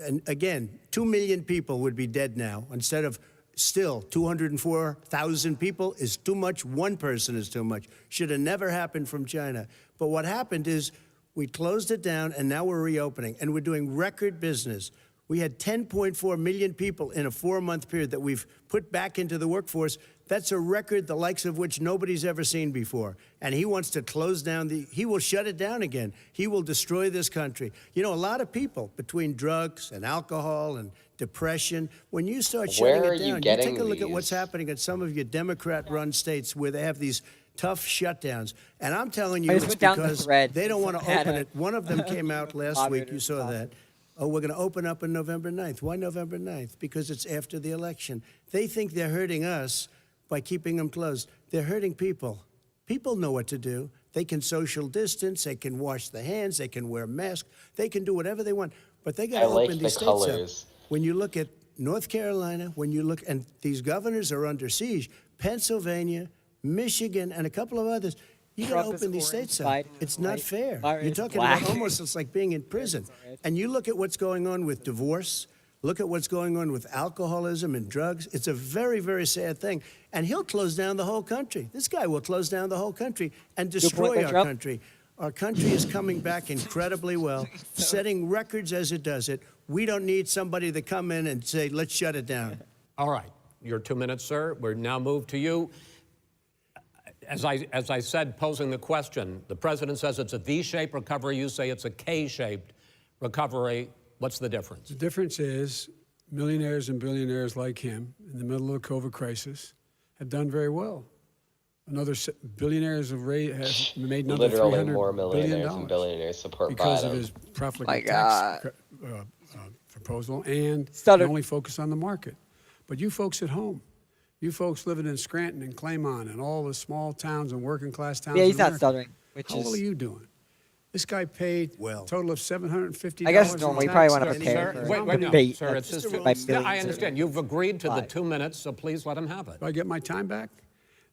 And again, 2 million people would be dead now instead of still 204,000 people is too much. One person is too much. Should have never happened from China. But what happened is we closed it down, and now we're reopening, and we're doing record business. We had 10.4 million people in a 4-month period that we've put back into the workforce. That's a record the likes of which nobody's ever seen before. And he wants to close down he will shut it down again. He will destroy this country. You know, a lot of people, between drugs and alcohol and depression, when you start shutting Where are it you down, getting take a look at these? what's happening in some of your Democrat-run states where they have these tough shutdowns. And I'm telling you, I just it's went down the because thread. they don't want to Had open a it. One of them came out last week. You saw moderator that. Oh, we're going to open up on November 9th. Why November 9th? Because it's after the election. They think they're hurting us by keeping them closed. They're hurting people. People know what to do. They can social distance. They can wash their hands. They can wear masks. They can do whatever they want. But they got to I like open the these states colors. up. When you look at North Carolina, when you look, and these governors are under siege, Pennsylvania, Michigan, and a couple of others, you got Trump to is open these orange, states up. Biden is It's not white, fair. Biden You're is talking black. about almost it's like being in prison. And you look at what's going on with divorce, look at what's going on with alcoholism and drugs. It's a very, very sad thing. And he'll close down the whole country. This guy will close down the whole country and destroy our Trump. country. Our country is coming back incredibly well, setting records as it does it. We don't need somebody to come in and say, let's shut it down. All right, your 2 minutes, sir. We're now moved to you. As I said, posing the question, the president says it's a V-shaped recovery. You say it's a K-shaped recovery. What's the difference? The difference is millionaires and billionaires like him in the middle of the COVID crisis have done very well. Billionaires have made another Literally $300 more billion millionaires and billionaires support because Biden. of his profligate My tax proposal and Stuttered. only focus on the market. But you folks at home, you folks living in Scranton and Claymont and all the small towns and working class towns. Yeah, in he's not America, stuttering, which How is. well are you doing? This guy paid Well. a total of $750. I guess it's in normal. You probably tax. want to prepare Sir, for wait, no, debate. sir, it's That's just, by yeah, I millions. understand. You've agreed to the Five. 2 minutes, so please let him have it. Do I get my time back?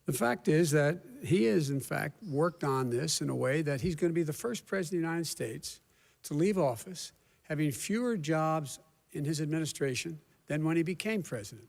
The fact is that he has, in fact, worked on this in a way that he's going to be the first president of the United States to leave office having fewer jobs in his administration than when he became president.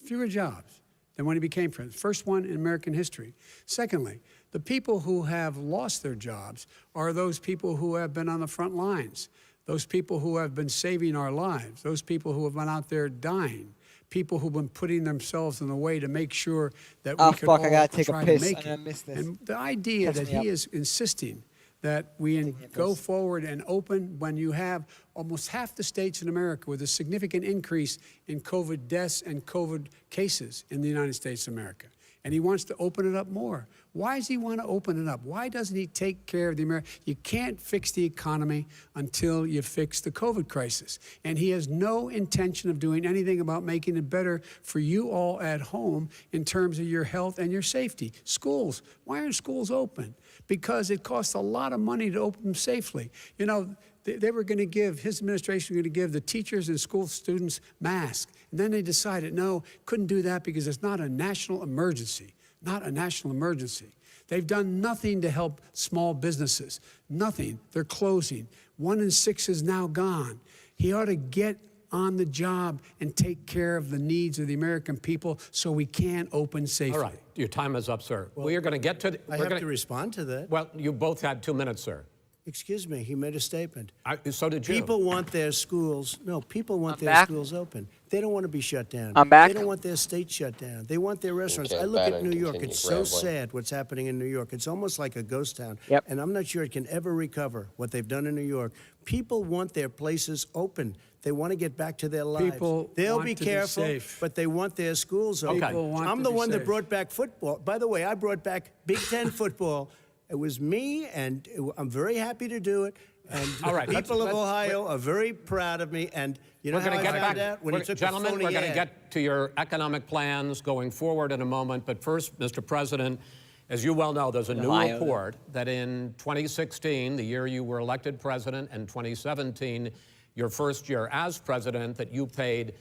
Fewer jobs than when he became president. First one in American history. Secondly, the people who have lost their jobs are those people who have been on the front lines, those people who have been saving our lives, those people who have been out there dying, people who've been putting themselves in the way to make sure that we Oh, could fuck, all I gotta take a try piss. to make I'm it. gonna miss this. And the idea Catch that me he up. is insisting that we go forward and open when you have almost half the states in America with a significant increase in COVID deaths and COVID cases in the United States of America. And he wants to open it up more. Why does he want to open it up? Why doesn't he take care of the American? You can't fix the economy until you fix the COVID crisis. And he has no intention of doing anything about making it better for you all at home in terms of your health and your safety. Schools, why aren't schools open? Because it costs a lot of money to open them safely. You know, they were going to give, his administration was going to give the teachers and school students masks. And then they decided, no, couldn't do that because it's not a national emergency. Not a national emergency. They've done nothing to help small businesses. Nothing. They're closing. 1 in 6 is now gone. He ought to get on the job and take care of the needs of the American people so we can open safely. All right, your time is up, sir. We are going to get to... I have to respond to that. Well, you both had 2 minutes, sir. Excuse me, he made a statement. So did you. People want their schools, people want I'm their back. schools open. They don't want to be shut down. I'm back. They don't want their state shut down. They want their restaurants. Okay, I look at Bannon, New York, continue it's so rambling. sad what's happening in New York. It's almost like a ghost town. Yep. And I'm not sure it can ever recover what they've done in New York. People want their places open. They want to get back to their lives. People They'll want be to be careful, safe. but they want their schools open. Okay. People want I'm to the be one that safe. brought back football. By the way, I brought back Big Ten football. It was me, and I'm very happy to do it. And All right, people of let's- Ohio are very proud of me. And you know We're how going to I get found back. out? When he took Gentlemen, a phony we're going to ad. get to your economic plans going forward in a moment. But first, Mr. President, as you well know, there's a new Ohio, report that in 2016, the year you were elected president, and 2017, your first year as president, that you paid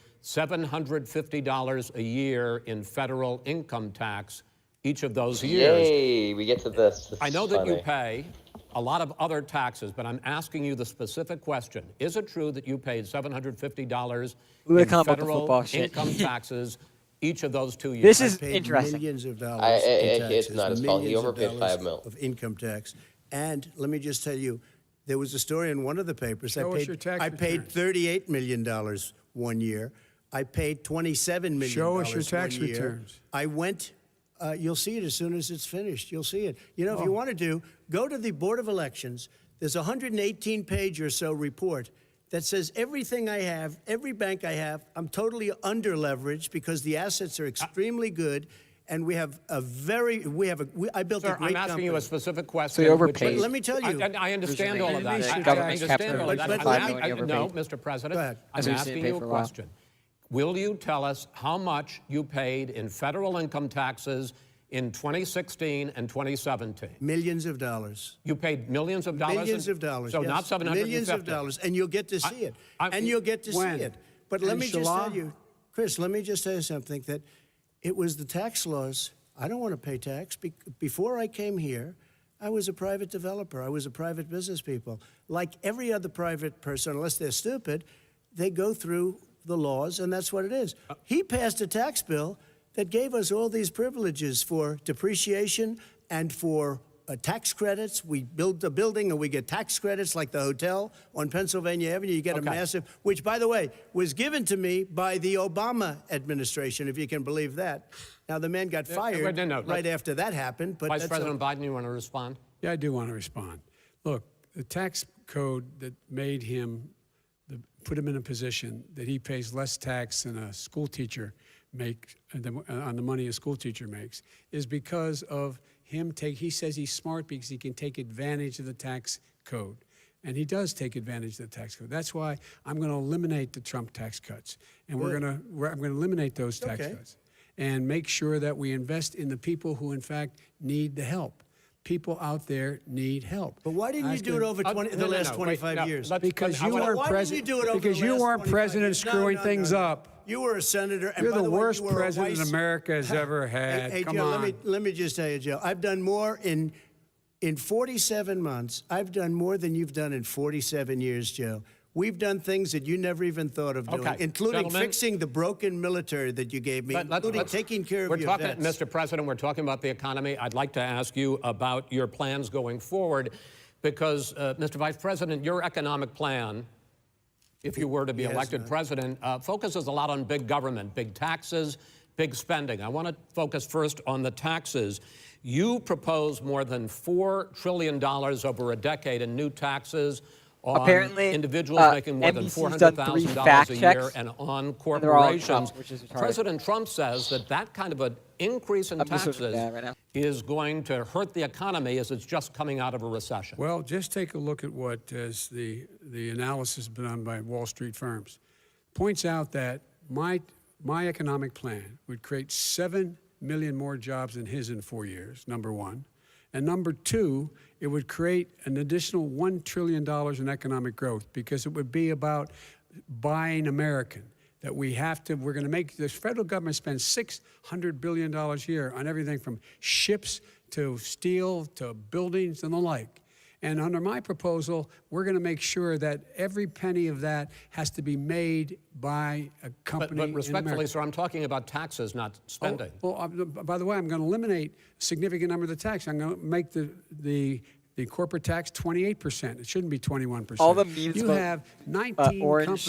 $750 a year in federal income tax each of those years. Yay, we get to this. This I know is that you funny. pay a lot of other taxes, but I'm asking you the specific question. Is it true that you paid $750 We're in gonna come up with the federal football shit. income taxes each of those 2 years? This I is paid interesting. millions of dollars it's in taxes. not his fault. He millions of overpaid dollars $5 million. of income tax. And let me just tell you, there was a story in one of the papers. Show us your tax I paid returns. $38 million one year. I paid $27 million Show us your tax one year. returns. I went. You'll see it as soon as it's finished. You'll see it. You know, if you Oh. want to go to the Board of Elections. There's a 118-page or so report that says everything I have, every bank I have, I'm totally under-leveraged because the assets are extremely good, and I built Sir, a great I'm asking company. you a specific question. So you which overpaid. is- Let me tell you. I understand all of that. Release your I tax understand all of that. But I'm let asking- me- No, Mr. President, Go ahead. I'm So you asking didn't pay you a for a while. question. Will you tell us how much you paid in federal income taxes in 2016 and 2017? Millions of dollars. You paid millions of dollars? Millions of dollars. So yes. not 750? Millions of dollars, and you'll get to see it. And you'll get to When? see it. But let me just Inshallah? tell you, Chris, let me just tell you something, that it was the tax laws. I don't want to pay tax. Before I came here, I was a private developer. I was a private business people. Like every other private person, unless they're stupid, they go through the laws, and that's what it is. He passed a tax bill that gave us all these privileges for depreciation and for tax credits. We build a building and we get tax credits, like the hotel on Pennsylvania Avenue. You get a Okay. massive, which, by the way, was given to me by the Obama administration, if you can believe that. Now, the man got fired no, right after that happened. But Vice that's President Biden, you want to respond? Yeah, I do want to respond. Look, the tax code that made him, put him in a position that he pays less tax than a school teacher makes, on the money a school teacher makes, is because of him he says he's smart because he can take advantage of the tax code. And he does take advantage of the tax code. That's why I'm going to eliminate the Trump tax cuts. And I'm going to eliminate those tax Okay. cuts and make sure that we invest in the people who, in fact, need the help. People out there need help. But why didn't you do it over the last 25 years? Because I you wanna- weren't Why didn't president. you do it over Because the you last weren't 25 president years? No, screwing no, things no. up. You were a senator. And You're by the way, worst you were a president vice- America has ever had. Hey, Come Joe, on. let me just tell you, Joe. I've done more in 47 months. I've done more than you've done in 47 years, Joe. We've done things that you never even thought of doing, Okay. including Gentlemen, fixing the broken military that you gave me, including taking care of your vets. Mr. President, we're talking about the economy. I'd like to ask you about your plans going forward because, Mr. Vice President, your economic plan, if you were to be Yes, elected ma'am. president, focuses a lot on big government, big taxes, big spending. I want to focus first on the taxes. You propose more than $4 trillion over a decade in new taxes on Apparently, individuals making more than NBC's done 3 $400,000 fact a year checks, and on they're all corporations. Trump's, which is retarded. President Trump says that kind of an increase in I'm just taxes looking at it right now. is going to hurt the economy as it's just coming out of a recession. Well, just take a look at what is the analysis done by Wall Street firms. Points out that my economic plan would create 7 million more jobs than his in 4 years, number one. And number two, it would create an additional $1 trillion in economic growth because it would be about buying American. That we're going to make, the federal government spends $600 billion a year on everything from ships to steel to buildings and the like. And under my proposal, we're going to make sure that every penny of that has to be made by a company But in respectfully, America. sir, I'm talking about taxes, not spending. By the way, I'm going to eliminate a significant number of the tax. I'm going to make the corporate tax 28%. It shouldn't be 21%. All the memes you about, have 91 orange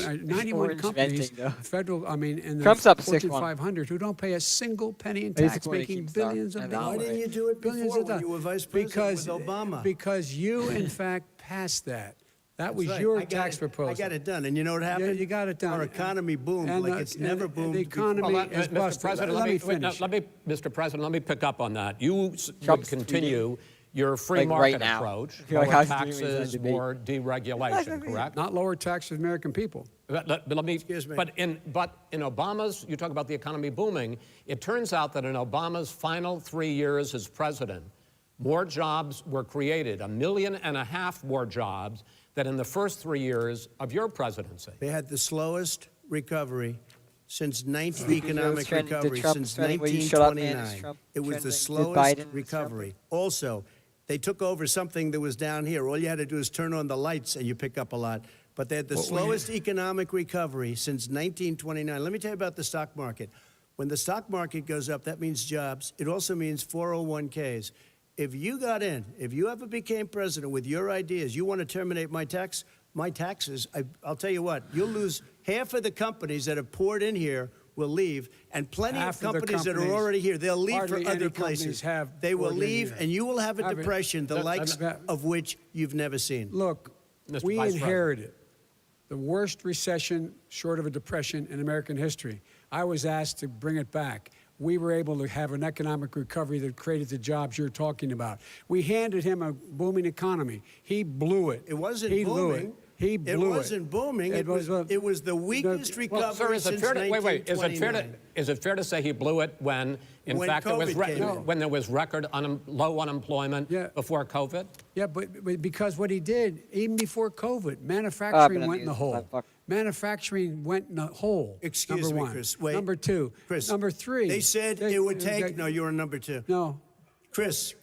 companies, venting, though. federal, in the Trump's up Fortune 6-1. 500 who don't pay a single penny in tax, Basically, making Keemstar. billions of And dollars. Why didn't you do it Billions before of when you were vice president with Obama? Because you, in fact, passed that. That was That's right. your I got tax it. proposal. I got it done. And you know what happened? Yeah, you got it done. Our economy boomed And, like it's never boomed The before. economy Well, is Mr. busted. President, Let me wait, finish. Mr. President, let me pick up on that. You would Trump's continue your free like, market right now. approach, I feel like lower I was doing taxes, that debate. more deregulation, correct? Not lower taxes for the American people. But let me. Excuse me. But in Obama's, you talk about the economy booming. It turns out that in Obama's final 3 years as president, more jobs were created, 1.5 million more jobs than in the first 3 years of your presidency. They had the slowest recovery since economic trending- did recovery Trump since trending? Will you shut up, man? Is 1929. Trump It was the trending? Did slowest Biden- is recovery. Also, they took over something that was down here. All you had to do is turn on the lights and you pick up a lot. But they had the slowest economic recovery since 1929. Let me tell you about the stock market. When the stock market goes up, that means jobs. It also means 401ks. If you got in, if you ever became president with your ideas, you want to terminate my taxes, I'll tell you what, you'll lose half of the companies that have poured in here will leave, and plenty Half of of the companies that are companies- already here, they'll leave for hardly any other companies places. have They will poured in leave, here. and you will have a Have it. depression, the likes of which you've never seen. Look, Mr. we Vice inherited the worst recession short of a depression in American history. I was asked to bring it back. We were able to have an economic recovery that created the jobs you're talking about. We handed him a booming economy. He blew it. It wasn't he booming. Blew it. He blew It wasn't booming. It was the weakest recovery Well, sir, is it since fair to, 1929. is it fair to say he blew it when, in When fact, COVID came in. when there was record low unemployment before COVID? Yeah, but because what he did, even before COVID, manufacturing but went in the hole. fuck. Manufacturing went in the hole. Excuse number me, one. Chris. Wait. Number two. Chris. Number three. They said it would take. No, you're on number two. No. Chris.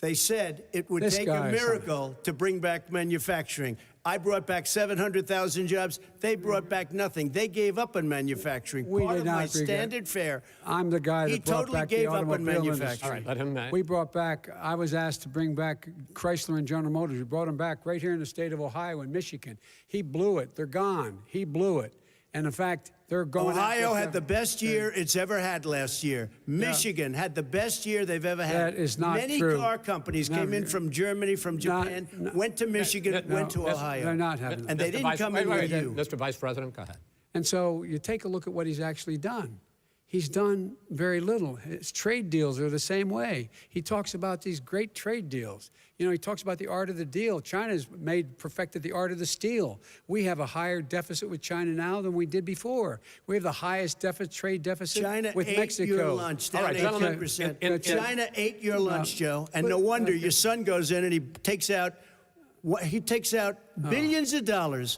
They said it would This take guy a is miracle to bring back manufacturing. I brought back 700,000 jobs. They brought back nothing. They gave up on manufacturing. We Part did of not my agree. standard fare. I'm the guy that He brought totally back gave the up on automobile manufacturing. All right, let him. We brought back, I was asked to bring back Chrysler and General Motors. We brought them back right here in the state of Ohio and Michigan. He blew it. They're gone. He blew it. And in fact, they're going Ohio had the best year it's ever had last year. Michigan had the best year they've ever had. That is not Many true. car companies came in from Germany, from Japan, went to Michigan, went to Ohio. They're not having And that. they didn't come in with you. Mr. Vice President, go ahead. And so you take a look at what he's actually done. He's done very little. His trade deals are the same way. He talks about these great trade deals. You know, he talks about the art of the deal. China's perfected the art of the steal. We have a higher deficit with China now than we did before. We have the highest trade deficit China with ate Mexico. your lunch, down All right, gentlemen, 18%. China ate your lunch, Joe. And no wonder your son goes in and he takes out billions of dollars,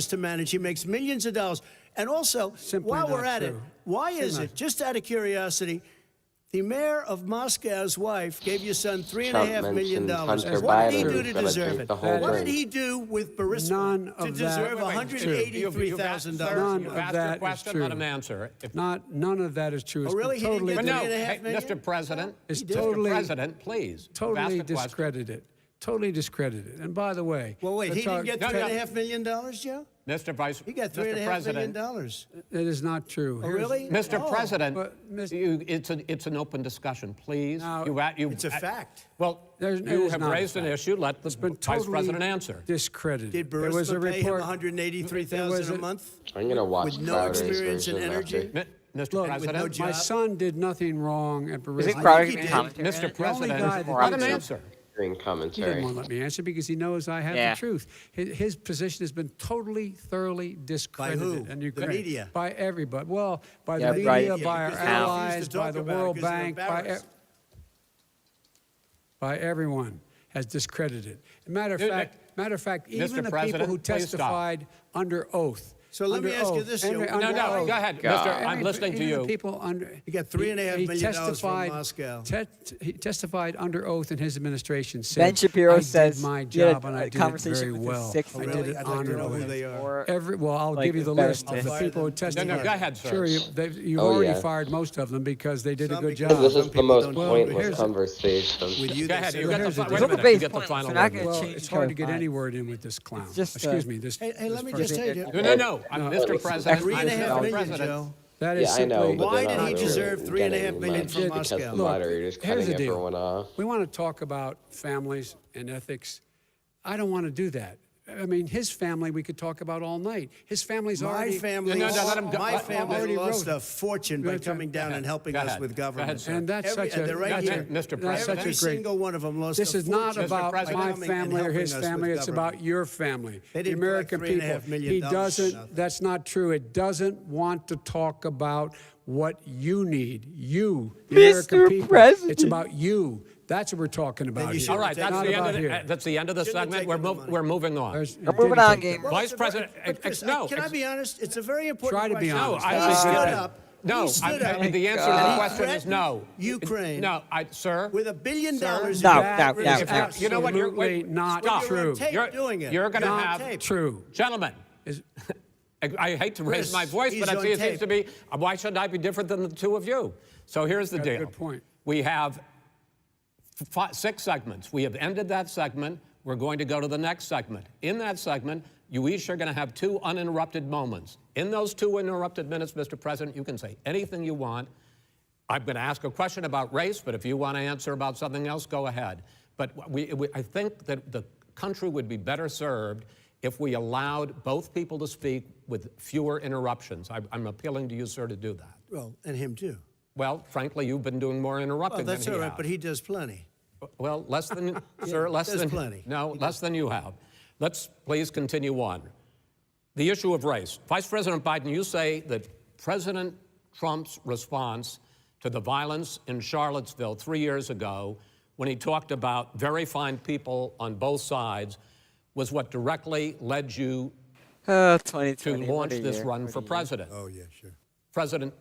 to manage. He makes millions of dollars. And also, Simply while we're not at it, true. why is it, just out of curiosity, the mayor of Moscow's wife gave your son $3.5 million. Hunter What did he Biden do was to gonna deserve drink it? the whole What did drink. he do with Burisma None to of that deserve is true. $183,000? None You've of asked that your is question, true. let him answer. None of that is true. It's Oh, really? been He didn't totally, get But no, $3.5 hey, million? Mr. President, It's Mr. totally- President, please. You've totally asked a question. discredited. Totally discredited. And by the way, Well, wait, he let's didn't talk- get No, no. $3.5 million, Joe? Mr. Vice, He got Mr. $3.5 million. President, It is not true. Oh, Here's- really? Mr. Oh. President, But, it's an open discussion, please. Now, It's a fact. Well, It you is have not a raised an fact. issue. Let the It's been Vice totally President answer. discredited. Did There was a Burisma pay him report. $183,000 a month? I'm gonna watch With no Crowder's experience in version energy? after. Mr. Look, President, no my job. son did nothing wrong at Burisma. Isn't I Crowder think he giving did. commentary? on Mr. it? President, guy that let him did answer. Hearing He didn't commentary. want to let me answer because he knows I have Yeah. the truth. His position has been totally, thoroughly discredited. who? And The Ukraine. media? By everybody. Well, by Yeah, the right. media, Yeah, by our because they refuse to allies, talk by the about it World because they're Bank, embarrassed. by everyone has discredited. Matter of fact, even Mr. the people President, who please stop. testified under oath So let me under ask you oath. this, Henry, Joe. under No, oath. go ahead, God. Mister. I'm listening to Even the you. people under. He got $3.5 million from testified, Moscow. He testified under oath in his administration. Said, Ben Shapiro I says did my he had job and I a did it conversation very with his well. sixth I grade did it I'd like to know honorably. who they are. Or- Well, I'll like, give you the embarrassed list of the to- people who No, testified. go ahead, sir. Sure, you've Oh, already yeah. fired most of them because they did a Some good because job. This Some is the people most don't pointless here's- conversation. With you, Go they ahead. say You that- got here's the the wait a deal. minute. Base You get the pointless. final They're not word. gonna Well, change it's hard to each get other's any mind. word in with this clown. just, Excuse me. This. Hey, let me this just person- tell you. No. I'm Mr. President. $3.5 I'm Mr. million, President. Joe. That is Yeah, I know, simply. but Why they're did not he really deserve getting $3.5 million much from because Moscow? the Look, moderator's here's cutting the deal. everyone off. We want to talk about families and ethics. I don't want to do that. I mean, his family we could talk about all night. His family's My already. family, No, let him go. my family already lost wrote a fortune by That's right. coming down and helping Go us ahead. with Go ahead, government. sir. And that's such a. they're right That's here. it, Mr. That's President. such Every a great. single one of them lost This a is not fortune about by my coming and family or helping his us family. with It's government. about your family, They the didn't American collect people. $3.5 million He for doesn't. nothing. That's not true. It doesn't want to talk about what you need. You, the Mr. American people. President. It's about you. That's what we're talking about you here. should All right, Not that's the end of the Shouldn't have segment. taken the money. We're moving on. We're moving on, game. Well, Vice it's a very- President, but Chris, no, can I be honest? It's a very important Try to be question. honest. No, He stood I- up. No, He stood up. the answer to God. the question is no. Ukraine. No, sir. With $1 billion. No, in no, that no, is no. absolutely You know what? You're Absolutely wait, not stop. true. You're on tape You're doing it. You're going to Not have tape. True. gentlemen. Is- I hate to raise Chris, my voice, he's but on it seems tape. to be. Why should I be different than the two of you? So here's the Got a deal. good point. We have 6 segments. We have ended that segment. We're going to go to the next segment. In that segment, you each are going to have 2 uninterrupted moments. In those 2 uninterrupted minutes, Mr. President, you can say anything you want. I'm going to ask a question about race, but if you want to answer about something else, go ahead. But I think that the country would be better served if we allowed both people to speak with fewer interruptions. I'm appealing to you, sir, to do that. Well, and him too. Well, frankly, you've been doing more interrupting Well, that's than all he right, has. but he does plenty. Well, less than, sir, less there's than. plenty. No, less than you have. Let's please continue on. The issue of race. Vice President Biden, you say that President Trump's response to the violence in Charlottesville 3 years ago, when he talked about very fine people on both sides, was what directly led you 2020. to what launch a this year, run what a for year. president. Oh, yeah, sure. President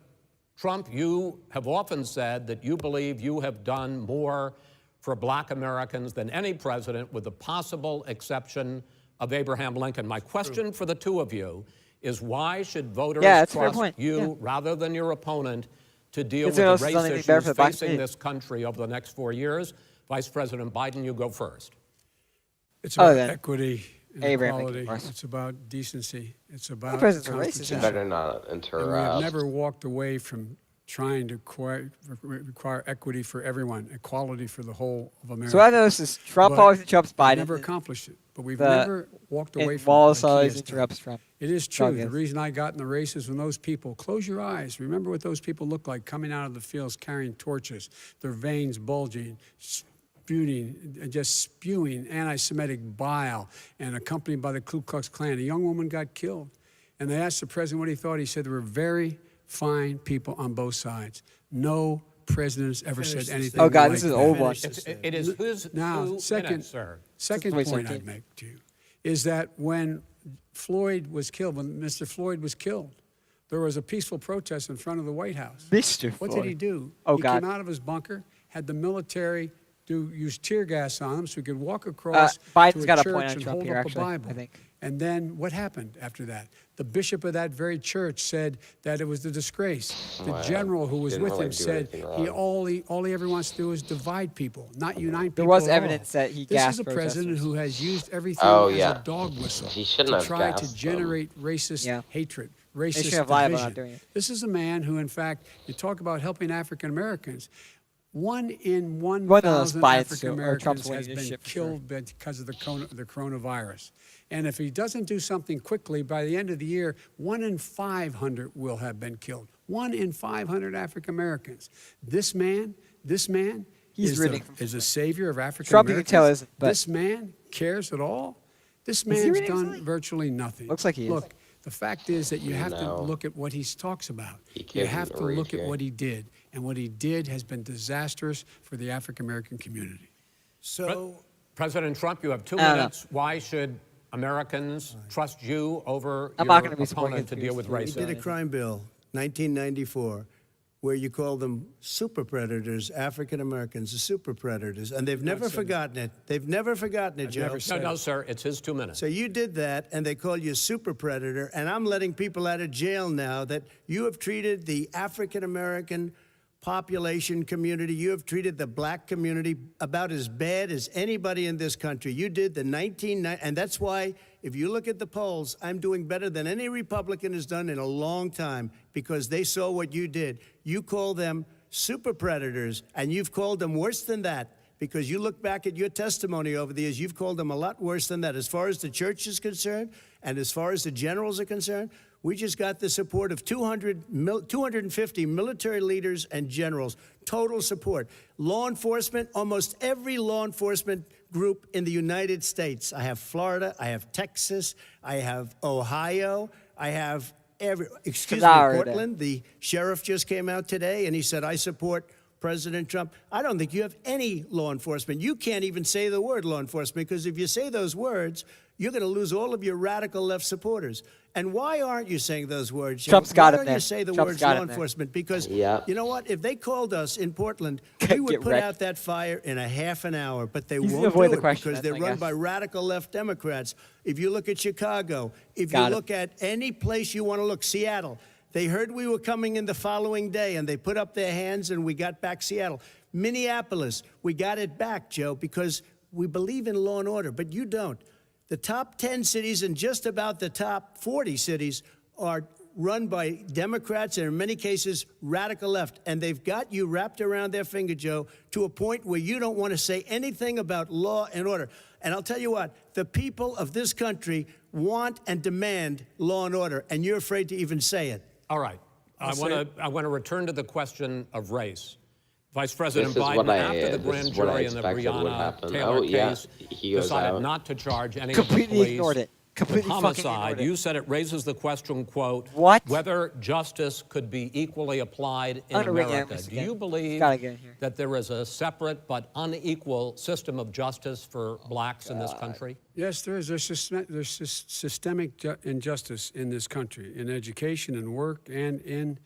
Trump, you have often said that you believe you have done more for black Americans than any president, with the possible exception of Abraham Lincoln. My question for the two of you is, why should voters Yeah, that's a fair trust point. you Yeah. rather than your opponent to deal with Because who the else has race done anything better issues for the black facing community? this country over the next 4 years? Vice President Biden, you go first. It's Oh, about then. equity and Abraham Lincoln, equality. of course. It's about decency. It's about president's a racist, constitution. Better not And we interrupt. have never walked away from trying to require equity for everyone, equality for the whole of America. So what I noticed is Trump But always interrupts we've Biden. never accomplished it. But we've The- never walked away and from Wallace it. like he always has done. interrupts Trump. It is It's all true. The good. reason I got in the race is when those people, close your eyes, remember what those people look like coming out of the fields carrying torches, their veins bulging, just spewing anti-Semitic bile, and accompanied by the Ku Klux Klan. A young woman got killed. And they asked the president what he thought. He said there were very fine people on both sides. No president has ever said anything Oh, God, like this is an that. old one. It is who's Now, 2 second, minutes, sir. second Since point 2017. I'd make to you is that when Floyd was killed, when Mr. Floyd was killed, there was a peaceful protest in front of the White House. Mr. What Floyd. did he do? Oh, he God. came out of his bunker, had the military use tear gas on him so he could walk across Biden's to a got a church point on and Trump hold here, up actually, a Bible. I think. And then what happened after that? The bishop of that very church said that it was a disgrace. The Wow. general who was Didn't with really him do said anything wrong. all he ever wants to do is divide people, not unite people. There was at all. evidence that he This gassed is a president protesters. who has used everything Oh, as yeah. a dog whistle He shouldn't to have try to gassed them. generate racist Yeah. hatred, They racist should have lied about not division. doing it. This is a man who, in fact, you talk about helping African Americans. 1 in One of those 1,000 Biden's African or Americans Trump's has winning this been shit for sure. killed because of the coronavirus. And if he doesn't do something quickly, by the end of the year, 1 in 500 will have been killed. 1 in 500 African Americans. This man He's is reading from the savior of African Trump, you Americans. can tell, isn't, but- This man cares at all. This he man's reading done something? virtually nothing. Looks like he is. Look, the fact is that you have to No. look at what he talks about. He You can't have to read look at here. what he did. And what he did has been disastrous for the African American community. So, President Trump, you have 2 I don't know. minutes. Why should Americans trust you over I'm your not gonna be supporting opponent to deal with conspiracy You did a racism? crime bill, 1994, where you called them super predators, African Americans, the super predators, and they've never forgotten it. They've never forgotten it, Joe. never said No, sir, it's his 2 minutes. So you did that, and they call you a super predator, and I'm letting people out of jail now that you have treated the African American population community, you have treated the black community about as bad as anybody in this country. You did the 1990, and that's why, if you look at the polls, I'm doing better than any Republican has done in a long time, because they saw what you did. You call them super predators, and you've called them worse than that, because you look back at your testimony over the years, you've called them a lot worse than that. As far as the church is concerned, and as far as the generals are concerned, we just got the support of 250 military leaders and generals, total support. Law enforcement, almost every law enforcement group in the United States. I have Florida, I have Texas, I have Ohio, I have Portland. The sheriff just came out today and he said, I support President Trump. I don't think you have any law enforcement. You can't even say the word law enforcement, because if you say those words, you're going to lose all of your radical left supporters. And why aren't you saying those words? Trump's got Why him don't you there. say the Trump's words got law him there. enforcement? Because Yeah. you know what? If they called us in Portland, we would Get put wrecked. out that fire in a half an hour. But they He's gonna won't avoid do the it question, because that's they're my run guess. by radical left Democrats. If you look at Chicago, if Got you him. look at any place you want to look, Seattle, they heard we were coming in the following day, and they put up their hands, and we got back Seattle. Minneapolis, we got it back, Joe, because we believe in law and order, but you don't. The top 10 cities and just about the top 40 cities are run by Democrats and in many cases radical left. And they've got you wrapped around their finger, Joe, to a point where you don't want to say anything about law and order. And I'll tell you what, the people of this country want and demand law and order, and you're afraid to even say it. All right. I want to return to the question of race. Vice President This is Biden, what after the this grand is what I jury in the expected would Breonna happen. Taylor Oh, yeah. case He goes decided out. not to charge any Completely of the police ignored it. Completely with fucking homicide. ignored it. You said it raises the question, quote, What? whether justice could be equally applied in Underwrite America. Amos Do you again. believe Gotta get in here. that there is a separate but unequal system of justice for blacks in this country? Yes, there is. There's systemic injustice in this country, in education and work and in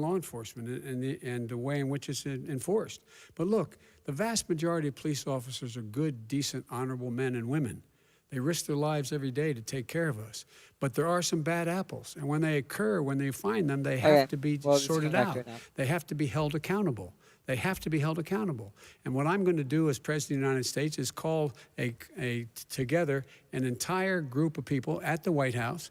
law enforcement and the way in which it's enforced. But look, the vast majority of police officers are good, decent, honorable men and women. They risk their lives every day to take care of us. But there are some bad apples. And when they occur, when they find them, they have to be sorted out. They have to be held accountable. They have to be held accountable. And what I'm going to do as President of the United States is call together an entire group of people at the White House,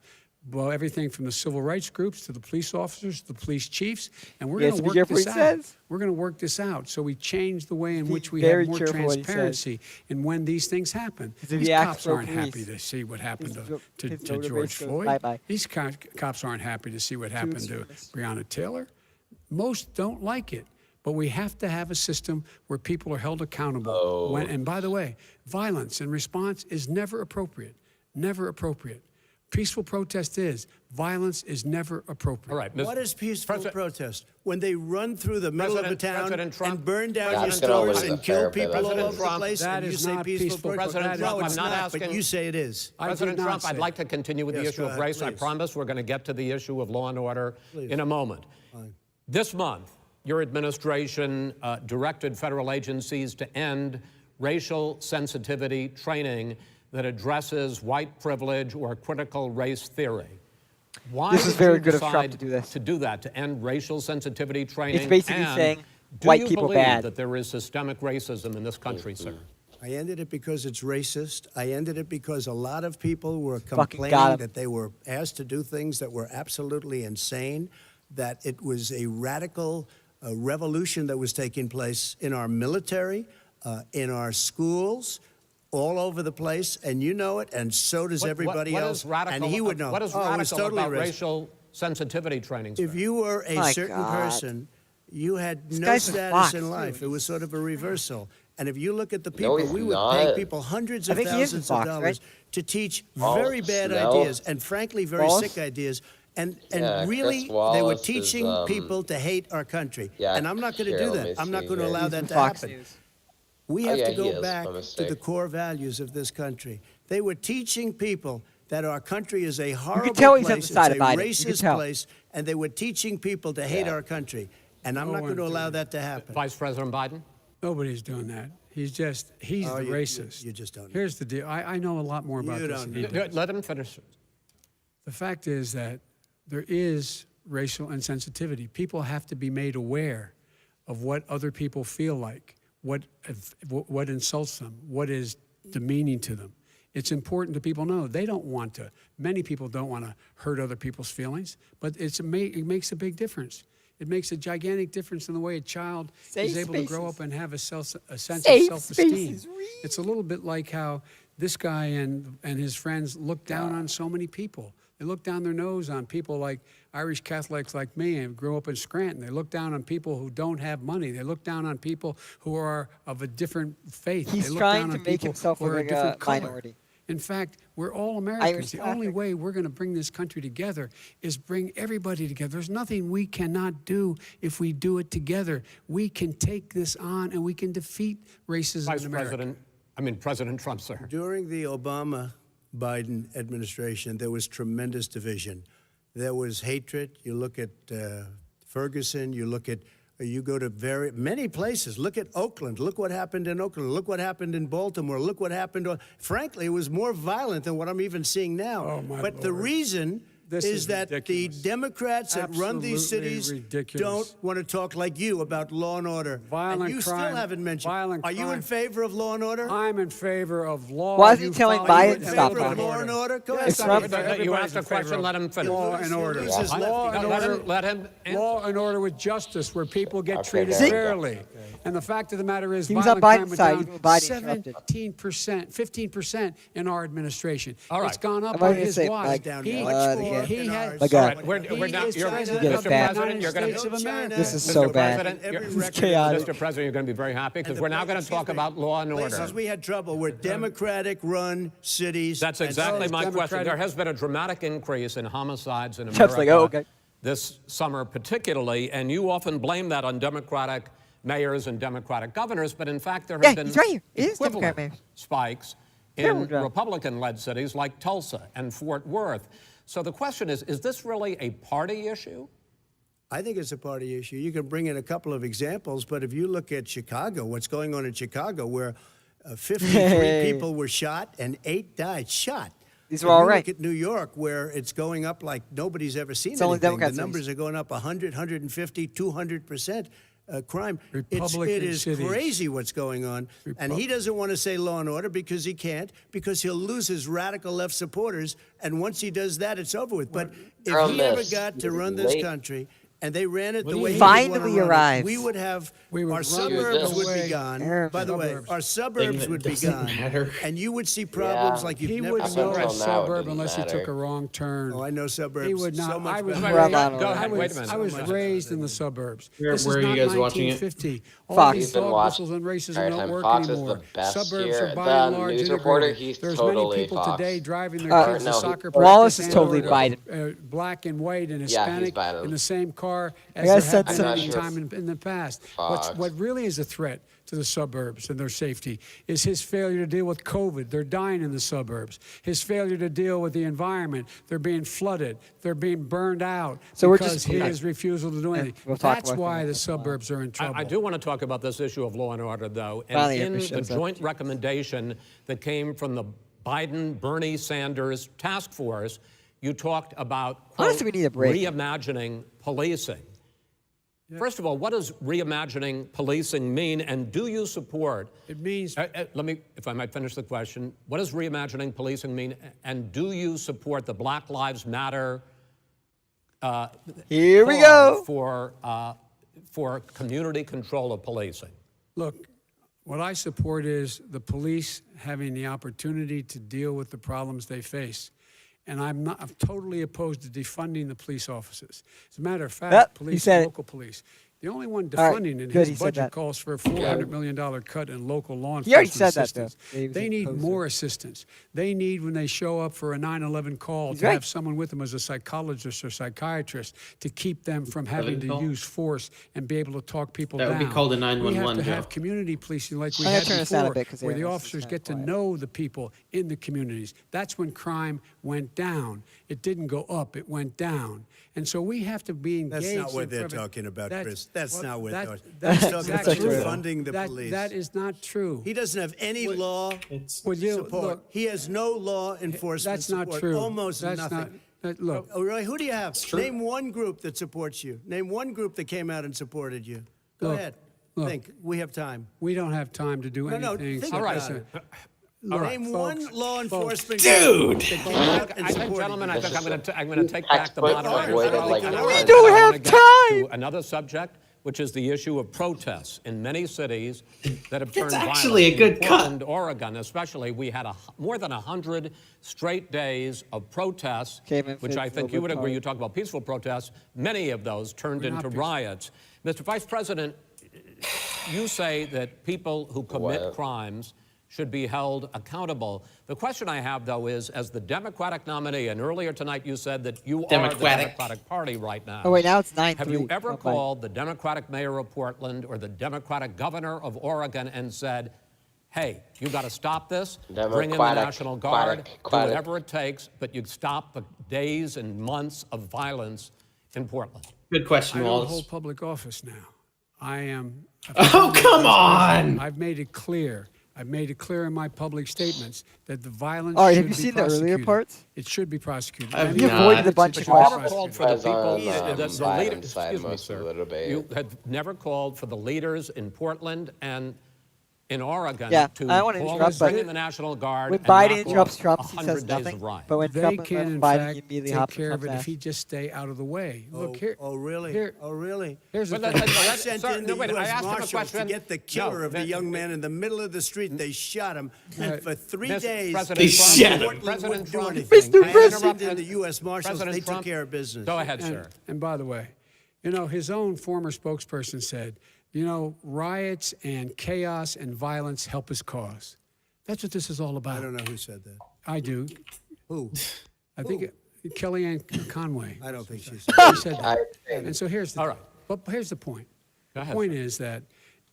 well, everything from the civil rights groups to the police officers, to the police chiefs, and we're going to work this out. We're going to work this out so we change the way in which we have more transparency and when these things happen. These cops aren't happy to see what happened to George Floyd. These cops aren't happy to see what happened to Breonna Taylor. Most don't like it. But we have to have a system where people are held accountable. And by the way, violence in response is never appropriate. Never appropriate. Peaceful protest is. Violence is never appropriate. All right. What is peaceful protest? When they run through the middle of a town and burn down your That's stores always a and kill fair bit people of all it. over the place, That and you is say not peaceful peaceful protest? President No, Trump, it's I'm not not, but asking- you say it is. President did not Trump, I'd say like to continue with the Yes, issue go of ahead, race. I please. promise we're going to get to the issue of law and order in a moment. This month, your administration directed federal agencies to end racial sensitivity training that addresses white privilege or critical race theory. Why This is did very you good of Trump decide to do this. to do that, to end racial sensitivity training? It's basically and saying do white you people believe bad. that there is systemic racism in this country, sir? I ended it because it's racist. I ended it because a lot of people were Fucking got complaining him. that they were asked to do things that were absolutely insane, that it was a radical revolution that was taking place in our military, in our schools, all over the place, and you know it, and so does everybody what else. Is radical, and he would know. What is it was radical totally about racist. racial sensitivity training, sir? If you were a My certain God. person, you had no guy's a status fox, in life. too. It was sort of a reversal. And if you look at the No, people, he's we were paying not. people hundreds I of think he is a thousands fox, of dollars right? to teach Wallace, very bad Snell. ideas and frankly very Wallace? sick ideas. And Yeah, really, Chris they were Wallace is, teaching people to hate our country. yeah, and I'm not going to here, do let that. me I'm not see going to here. allow He's that from to Fox happen. News. We Oh, have yeah, to he go is, back by to mistake. the core values of this country. They were teaching people that our country is a horrible tell he's on the place, side it's of a Biden. You can racist tell. place, and they were teaching people to hate Yeah. our country. And I'm No not going to one's allow doing that to happen. Vice President Biden? Nobody's doing that. He's Oh, the you- racist. you just don't know. Here's the deal. I know a lot more about You this don't than he know. does. Let him finish. The fact is that there is racial insensitivity. People have to be made aware of what other people feel like, what insults them, what is demeaning to them. It's important that people know they don't want to. Many people don't want to hurt other people's feelings, but it makes a big difference. It makes a gigantic difference in the way a child Safe is able to grow spaces. up and have a sense Safe of self-esteem. spaces. It's a little bit like how this guy and his friends look down on so many people. They look down their nose on people like Irish Catholics like me and grew up in Scranton. They look down on people who don't have money. They look down on people who are of a different faith. He's they look trying down to on make people himself who are look a like different a color. minority. In fact, we're all Americans. The only Catholic. way we're going to bring this country together is bring everybody together. There's nothing we cannot do if we do it together. We can take this on and we can defeat racism Vice in America. President Trump, sir. During the Obama-Biden administration, there was tremendous division. There was hatred. You look at Ferguson. You go to many places. Look at Oakland. Look what happened in Oakland. Look what happened in Baltimore. Look what happened. Frankly, it was more violent than what I'm even seeing now. Oh, my but the Lord. reason This is is that ridiculous. the Democrats that run these Absolutely cities ridiculous. don't want to talk like you about law and order. Violent and you crime, still haven't mentioned. violent Are you in crime. favor of law and order? I'm in favor of law. Why is he You telling follow Biden it to and stop order. Favor of talking? law and order? Go It's ahead. Trump. You asked Everybody's a in favor question, of let him finish. Law and order. This is Law and order. Let him answer. Law and order with justice, where people get Okay, treated there we go. fairly. And the fact of the matter is, He was on violent crime Biden's went side, down even when Biden interrupted. 17%, 15% in our administration. All right. It's gone up I'm not on gonna his say watch. like down He, here. he had. My God. All right, we're now, is you're, trying to Get it put the bad. United You're gonna- States of America. This is Mr. so bad. President, Every you're- This is chaotic. Mr. President, you're going to be very happy because we're now going to talk about law and order. Places we had trouble were Democratic-run cities. That's and exactly so my question. Democratic- There has been a dramatic increase in homicides in Chuck's America like, oh, okay. this summer particularly, and you often blame that on Democratic mayors and Democratic governors, but in fact there have Yeah, been he's right here. It is equivalent Democratic mayors. spikes Terrible in job. Republican-led cities like Tulsa and Fort Worth. So the question is this really a party issue? I think it's a party issue. You can bring in a couple of examples, but if you look at Chicago, what's going on in Chicago, where 53 people were shot and 8 died, shot. These If are all you right. Look at New York, where it's going up like nobody's ever seen only anything. Democrat The numbers cities. are going up 100, 150, 200% crime. It Republican is cities. crazy what's going on. And he doesn't want to say law and order because he can't, because he'll lose his radical left supporters. And once he does that, it's over with. But if From he ever this got to run this late- country, and they ran it the way he Finally would want to run arrived. it, we would have We would our run suburbs this would be way. gone. By the way, Suburbs. our suburbs would be doesn't gone, matter. and you would see problems Yeah. like you've He never wouldn't seen. know a Until now, it suburb didn't unless he matter. took a wrong turn. Oh, I know suburbs. He would not. So much I was better. We're raised, allowed Go to ahead, I wait a was, minute. I was raised in the suburbs. Where- This where is are you not guys watching it? 1950. All Fox. these He's been dog watching- whistles and racism Every don't time work Fox is anymore. the best Suburbs here. are by The and large news reporter, integrated. he's There's totally many people Fox. today driving their kids to no, soccer Wallace practice is totally and Biden. Black and white and he's Hispanic Biden. in the same car I as gotta there set have some- been I'm any not sure time in the past. Fox. What really is a threat to the suburbs and their safety is his failure to deal with COVID. They're dying in the suburbs. His failure to deal with the environment. They're being flooded. They're being burned out So we're because just- his refusal to do anything. we'll talk That's about why that. the suburbs are in trouble. I do want to talk about this issue of law and order, though. And Finally, in everybody the shows up. joint recommendation that came from the Biden-Bernie Sanders task force, you talked about, quote, Honestly, we need a break. reimagining policing. First of all, what does reimagining policing mean, and do you support? It means Let me, if I might finish the question. What does reimagining policing mean, and do you support the Black Lives Matter Here we call go. for community control of policing? Look, what I support is the police having the opportunity to deal with the problems they face. And I'm totally opposed to defunding the police offices. As a matter of fact, Yep, he police, said it. local police, The only one All right, defunding it, good, his he said budget that. calls for a $400 million cut in local law He already enforcement said that, though. assistance. He was They need opposed to more assistance. They need, when they show up for a 9/11 call, He's to right. have someone with them as a psychologist or psychiatrist to keep them from having to call? use force and be able to talk people That down. would be called a We have 911, to have Joe. community policing like we I'm gonna had turn this down a before, bit 'cause where the Aaron is officers kinda get to quiet. know the people in the communities. That's when crime went down. It didn't go up, it went down. And so we have to be engaged. That's not what in they're preven- talking about, That's- Chris. That's well, not what that- they're that's talking about. exactly true. true. Funding the police. That is not true. He doesn't have any law Well, you- support. look, He has no law enforcement That's not support. true. Almost That's nothing. look, Oh, really? Who do you have? Name one group that supports you. Name one group that came out and supported you. Go Look, ahead. look. Think. We have time. we don't have time to do No, anything. think except about listen. it. Look, Name folks, one law folks, enforcement Dude! group that came out and I think, supported gentlemen, you. I think I'm going to take back the Textbook moderator. avoided, like, We I don't wanna have get time. To another subject, which is the issue of protests in many cities that have turned That's violent. actually a In good cut. Portland, Oregon, especially, we had more than 100 straight days of protests, Came in which I for think you would Robert agree. Park. You talk about peaceful protests. Many of those turned We're not into peaceful. riots. Mr. Vice President, you say that people who commit Well- crimes should be held accountable. The question I have, though, is as the Democratic nominee, and earlier tonight you said that you are the Democratic. Democratic Party right now. Oh, wait, now it's 9-3. Have you ever Don't bite. called the Democratic mayor of Portland or the Democratic governor of Oregon and said, hey, you got to stop this, bring in the Democratic, National Guard, do quatic. whatever it takes, but you stop the days and months of violence in Portland? Good question, I don't Wallace. hold public office now. I am. Oh, come on! I've made it clear. I've made it clear in my public statements that the violence All right, should have you be seen the earlier prosecuted. parts? It should be prosecuted. I've And You not. avoided a bunch But of you never questions. called for the Depends on, people, the violence leaders, side excuse me, most of sir. the debate. You had never called for the leaders in Portland and in Oregon Yeah, to I don't wanna call interrupt, bring but in the National Guard When and Biden knock interrupts off Trump, he 100 says days nothing. of riot. But when They Trump can, in Biden fact, immediately take hops care on of it Trump's if he just stay out of the way. Look here. Oh, really? Here, Oh, really? here's the But thing. I sent Sir, in no, the wait, I U.S. asked him a Marshals to question. get the killer No, of the that- young man in the middle of the street. They shot him, and Right. for 3 Mr. days, President They Trump- shot him. Portland President wouldn't do Trump- anything. Mr. I President- sent in the U.S. Marshals. President They took Trump- care of business. Go ahead, sir. And by the way, you know, his own former spokesperson said, you know, riots and chaos and violence help his cause. That's what this is all about. I don't know who said that. I do. Who? I think Kellyanne Conway. I don't think she said She that. said I, that. And so here's the All right. But here's the point. Go The ahead, point sir. is that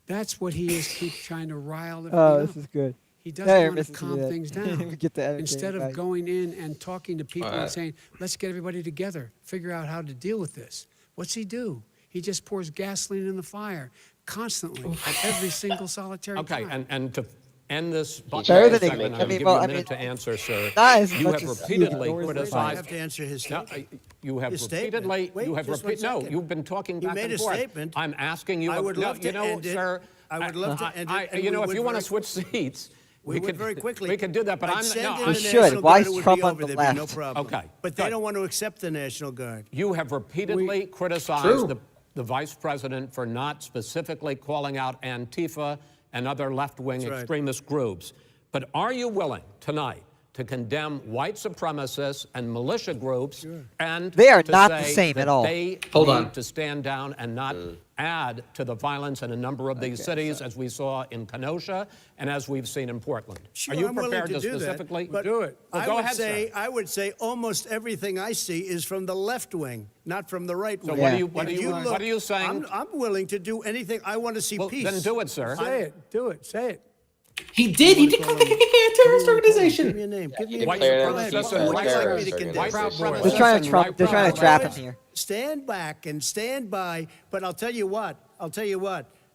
that's what he is keep trying to rile everybody Oh, up. this is good. He Yeah, doesn't want listen to to calm that. things down. We get the entertaining Instead of side. going in and talking to people All and right. saying, let's get everybody together, figure out how to deal with this. What's he do? He just pours gasoline in the fire constantly at every single solitary Okay, time. and to end this Better than segment, it- I'm I going to mean, give well, you I a minute mean, to answer, sir. not as You much have as repeatedly ignores the I criticized. have to answer his No, statement. you have His statement. repeatedly. Wait, You have just one repeated. No, second. you've been talking You back made and a forth. statement. I'm asking you. I would no, love to you know, end it. sir. I would love to end it, and You know, we if would you want to very- switch seats, We would very quickly. We could do that, but I'd I'm send no. in I'm- the We should. National Why Guard, is it would Trump be on over, the there'd be no left? problem. Okay, But they good. don't want to accept the National Guard. You have repeatedly criticized True. the vice president for not specifically calling out Antifa and other left-wing That's right. extremist groups. But are you willing tonight to condemn white supremacists and militia groups and They are to not the say same that at all. they Hold need on. to stand down and not add to the violence in a number of these cities, as we saw in Kenosha and as we've seen in Portland? Sure, are you I'm willing prepared to do that, specifically but Do it. Well, I go would ahead, say, sir. I would say almost everything I see is from the left wing, not from the right So wing. what are you- what If are you- look- what are you saying? I'm willing to do anything. I want to see Well, peace. then do it, sir. Say it. Do it. Say it. He did. He did call the KKK a terrorist Give me organization. a name. Give me a White name. declared Go ahead. supremacists What and would white you like me to terrorist condemn? White organization. supremacists They're trying and to trump. right They're trying to trap him here. Stand back and stand by. But I'll tell you what.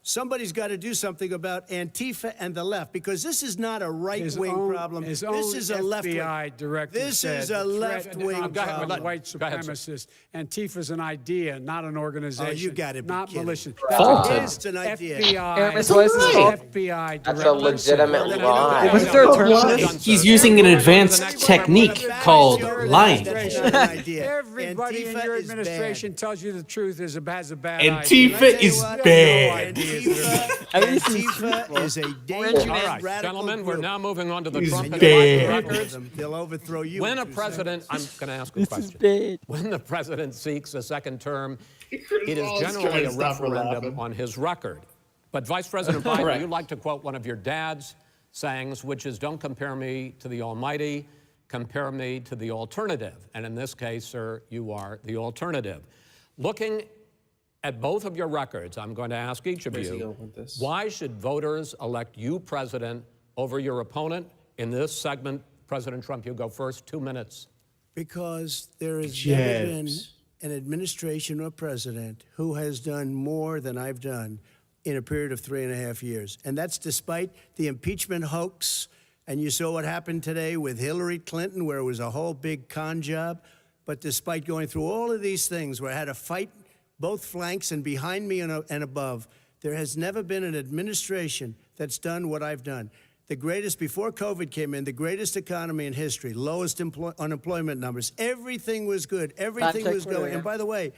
Somebody's got to do something about Antifa and the left, because this is not a right-wing problem. His This own is a left-wing. FBI director This said is a the threat left-wing of Go ahead, problem. white Go ahead, sir. supremacists. Antifa's an idea, not an organization. Oh, you gotta be not kidding. militia. Faulted. That's It's an idea. FBI. Aramis, what is this called? FBI That's a director legitimate said. lie. Wasn't there a term for this? He's using an advanced technique called lying. That's not an idea. Everybody in Antifa your is bad. administration tells you the truth has a bad Antifa idea. is You have no bad. idea. At least he's Antifa truthful. is a Orange dangerous man. All right, radical gentlemen, we're group. now moving on to the He's Trump and bad. Biden records. They'll overthrow you. When in a 2 president, seconds. I'm going to ask a This is question. bad. When the president seeks a second term, Chris it is Wallace generally trying a to stop her referendum laughing. on his record. But Vice President Biden, Right. you like to quote one of your dad's sayings, which is, don't compare me to the Almighty, compare me to the alternative. And in this case, sir, you are the alternative. Looking at both of your records, I'm going to ask each of Where's he you, going with this? why should voters elect you president over your opponent? In this segment, President Trump, you go first, 2 minutes. Because there has never been Jabs. an administration or president who has done more than I've done in a period of 3.5 years. And that's despite the impeachment hoax. And you saw what happened today with Hillary Clinton, where it was a whole big con job. But despite going through all of these things, where I had to fight both flanks and behind me and above, there has never been an administration that's done what I've done. The greatest, before COVID came in, the greatest economy in history, lowest unemployment numbers. Everything was good. Everything check was Twitter, going. yeah. And by the way,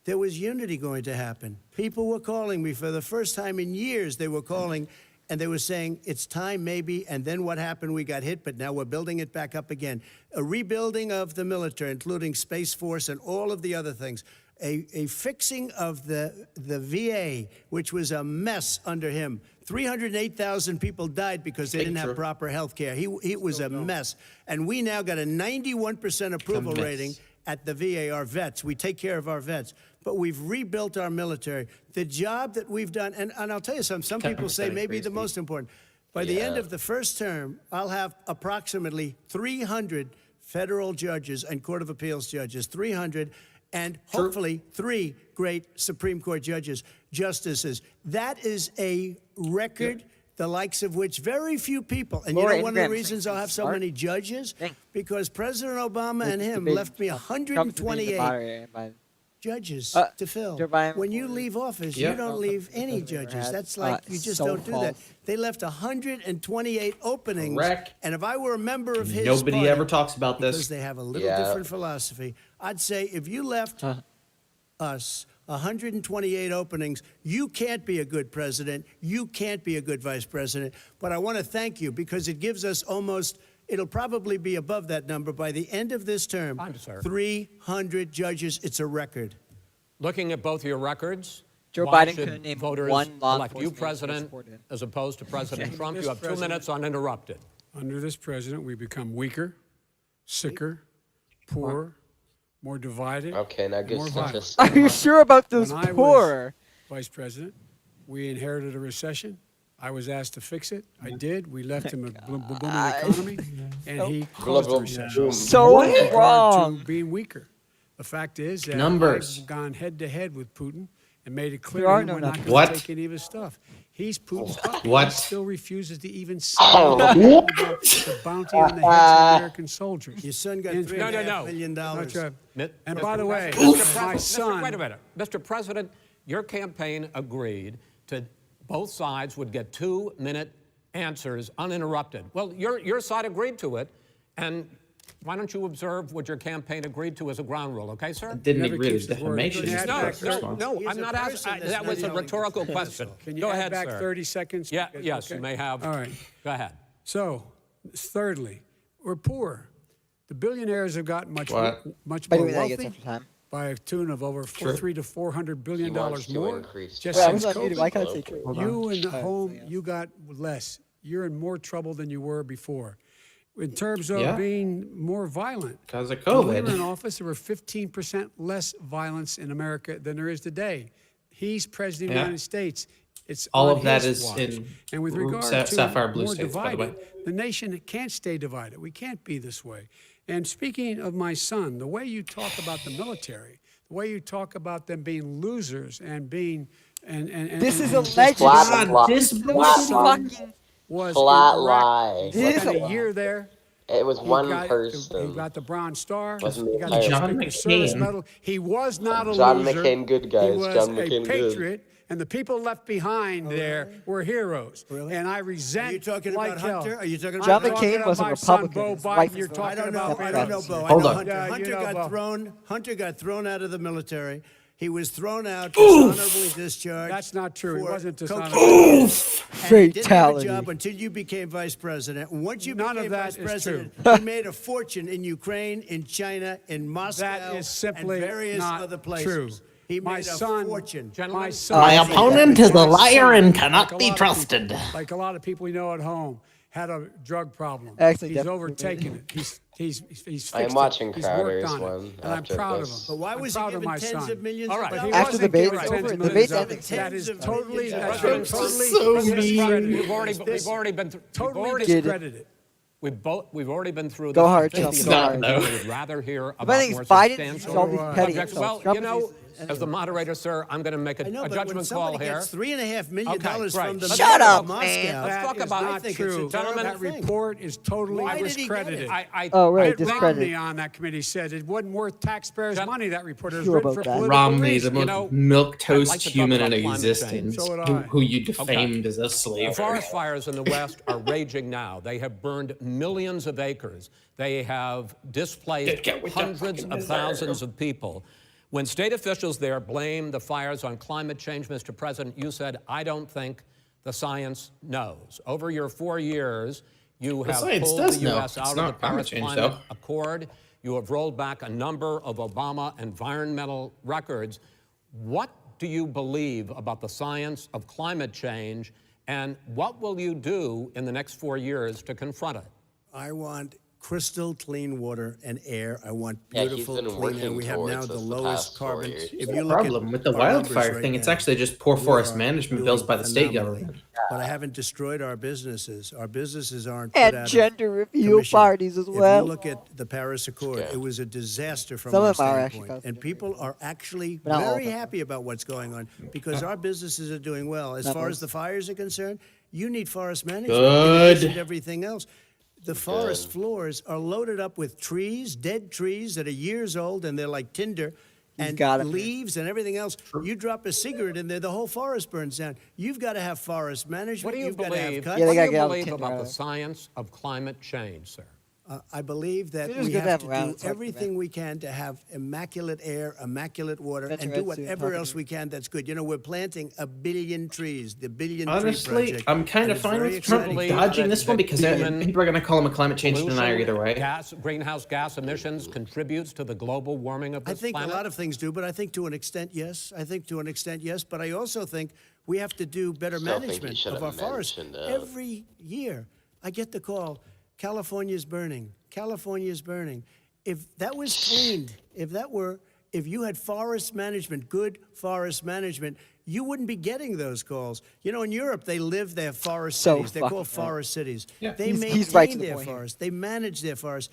there was unity going to happen. People were calling me for the first time in years. They were calling and they were saying, it's time maybe. And then what happened? We got hit, but now we're building it back up again. A rebuilding of the military, including Space Force and all of the other things. A fixing of the VA, which was a mess under him. 308,000 people died because they didn't have proper health care. It was a mess. And we now got a 91% approval rating at the VA, our vets. We take care of our vets. But we've rebuilt our military. The job that we've done, and I'll tell you something, some people say maybe the most important. By the end of the first term, I'll have approximately 300 federal judges and Court of Appeals judges, 300, and hopefully 3 great Supreme Court justices. That is a record, the likes of which very few people, and Laura you know one of the Ingram reasons I'll have so smart. many judges? Dang. Because President Obama and him Debate. left me Trump's debating the 128 moderator, but- judges to fill. Joe Biden- When you leave office, Yeah. you don't leave any President judges. had, That's like, you just so don't do that. false. They left 128 openings. Correct. And if I were a member of his Nobody party, ever talks about because this. they have a little different philosophy, I'd say if you left us 128 openings, you can't be a good president. You can't be a good vice president. But I want to thank you because it gives us almost, it'll probably be above that number by the end of this term. Fine, sir. 300 judges. It's a record. Looking at both your records, Joe why Biden should couldn't name voters one law elect you enforcement agency president supported him. as opposed to President Trump? You Mr. have 2 President. minutes uninterrupted. Under this president, we become weaker, sicker, poorer, more divided, Okay, now get more violent. statistics. Are you sure about those When I was- poor? Vice President, we inherited a recession. I was asked to fix it. I did. We left him a booming economy, and he caused the recession. So With regard wrong. to being weaker. The fact is that Numbers. I've gone head to head with Putin and made it clear There are that no we're not numbers. going What? to take any of his stuff. He's Putin's puppet. What? He still refuses to even sell the bounty on the heads of American soldiers. Your son got And- $3.5 million. Not sure. Mi- And Mr. by the way, President- my Mr. son. Wait a minute. Mr. President, your campaign agreed to both sides would get 2-minute answers uninterrupted. Well, your side agreed to it, and why don't you observe what your campaign agreed to as a ground rule, okay, sir? Didn't Never agree keeps to his word. defamation. Can you is add the No, back first no, response. no, He's I'm a not person asking. that's That not was a yelling. rhetorical question. Can you Go add ahead, back sir. 30 seconds? Yeah, Because- yes, okay. you may have. All right. Go ahead. So, thirdly, we're poor. The billionaires have gotten much What? much By the more way, that gets wealthy extra time. by a tune of over True. $300 to $400 billion He wants to more. increase Just Wait, I since was on muted. Why COVID. can't I say true? You in the home, you got less. You're in more trouble than you were before. In terms of Yeah. being more violent, Because of when we were in COVID. office, there were 15% less violence in America than there is today. He's president of the Yeah. United States. It's All on of that his is watch. in And with ru- regard sa- to sapphire blue more states, by the divided, way. the nation can't stay divided. We can't be this way. And speaking of my son, the way you talk about the military, the way you talk about them being losers and being and This is and alleged. Flat lie. This No Flat fucking. was Flat in Iraq. lie. He This spent is a a year there. It was He one got- He person. got the Bronze Star. Wasn't He the got the entire- John Distinguished Service McCain. Medal. He was not a John loser. McCain good, guys. He was John a McCain good. patriot, and the people left behind there were heroes. Really? And I resent. Are you talking like about hell. Hunter? Are you talking John about McCain about was a my son, Republican. Beau His Biden. wife You're was talking I don't know. about I don't know, Beto. Bo. I Hold know on. Hunter. Yeah, you Hunter know, got Bo. thrown. Hunter got thrown out of the military. He was thrown out, dishonorably discharged. That's not true. He for wasn't cocaine. dishonorable. And he didn't have a Fatality. job until you became vice president. And once you None became of that vice is president, true. he made a fortune in Ukraine, in China, in Moscow, That is simply and various not other places. true. He My made son, a fortune. Gentlemen, My son, My opponent is a my liar son, and cannot like a be lot of trusted. people- like a lot of people we know at home, had a drug problem. Actually, He's definitely overtaken it. He's fixed I am it. watching He's worked Crowder's on it. one And I'm after proud this. of him. But why I'm was he proud of given my tens son. of millions All of right. dollars? He After the wasn't debate's given over, tens the of debate's millions of ending. dollars. That is Tens of totally, millions of that's dollars. totally, So discredited. mean. We've already been through. Totally Get it. discredited. We've already been through. Go this. hard, I think Trump. the It's not, American though. people would rather hear The about funny thing more is, Biden substantial is all these petty objects. insults. Well, Trump you know, is- as the moderator, sir, I'm going to make a, I know, a but when judgment somebody call here. gets $3.5 million Okay, from great. the Shut mayor up, of Moscow, man. Let's talk That is about not I think true. it's a terrible That thing. report is totally Why did he get discredited. it? Oh, right, Mitt discredited. Romney on that committee said it wasn't worth taxpayers' money. That report was Sure written about for that. political Romney, the reasons. most know, milquetoast I'd like to talk human in about climate change. existence, So would I. who you defamed as a slave. The forest fires in the West are raging now. They have burned millions of acres. They have displaced Get with the hundreds fucking of deserve. thousands of people. When state officials there blame the fires on climate change, Mr. President, you said, I don't think the science knows. Over your 4 years, you have science pulled does the know. U.S. It's out of not the climate Paris change, Climate though. Accord. You have rolled back a number of Obama environmental records. What do you believe about the science of climate change, and what will you do in the next 4 years to confront it? I want crystal clean water and air. I want Yeah, he's beautiful been clean air. working We have now towards the this the lowest past 4 carbon. years. If The you look problem at with the our numbers wildfire right thing, it's now, actually just poor we forest are management bills doing by the state phenomenally. government. But I haven't destroyed our businesses. Our businesses aren't And put out of gender review commission. parties as well. If you look at the Paris Accord, Yeah. it was a disaster from Some our of them are actually standpoint. constitutional. And people are actually But not all of very them. happy about what's going on because our businesses are doing well. As Not far most. as the fires are concerned, you need forest management Good. in addition to everything else. The forest Good. floors are loaded up with trees, dead trees that are years old, and they're like tinder, and got it. leaves and everything else. You drop a cigarette in there, the whole forest burns down. You've got to have forest management. What do you You've got to have believe? cuts. Yeah, they What gotta do get you all the believe tinder about out the of it. science of climate change, sir? I believe that Soon as we we get have that to round, do it's hard to everything prevent. we can to have immaculate air, immaculate water, That's and right, do Sue, whatever talking else to we can that's good. You know, we're planting 1 billion trees, the Billion Tree Honestly, Project. I'm kind and of it's fine very with Trump exciting. dodging that- this one that because human people are going to call him a climate change denier either way. Greenhouse gas emissions contributes to the global warming of I this think planet? a lot of things do, but I think to an extent, yes. I think to an extent, yes. But I also think we have to do better Still think he management should of have our forests. mentioned it. Every year, I get the call, California's burning. California's burning. If that was cleaned, if you had forest management, good forest management, you wouldn't be getting those calls. You know, in Europe, they have forest So cities. They're fucking called right. forest cities. Yeah. They He's maintain right to the their point here. forests. They manage their forests.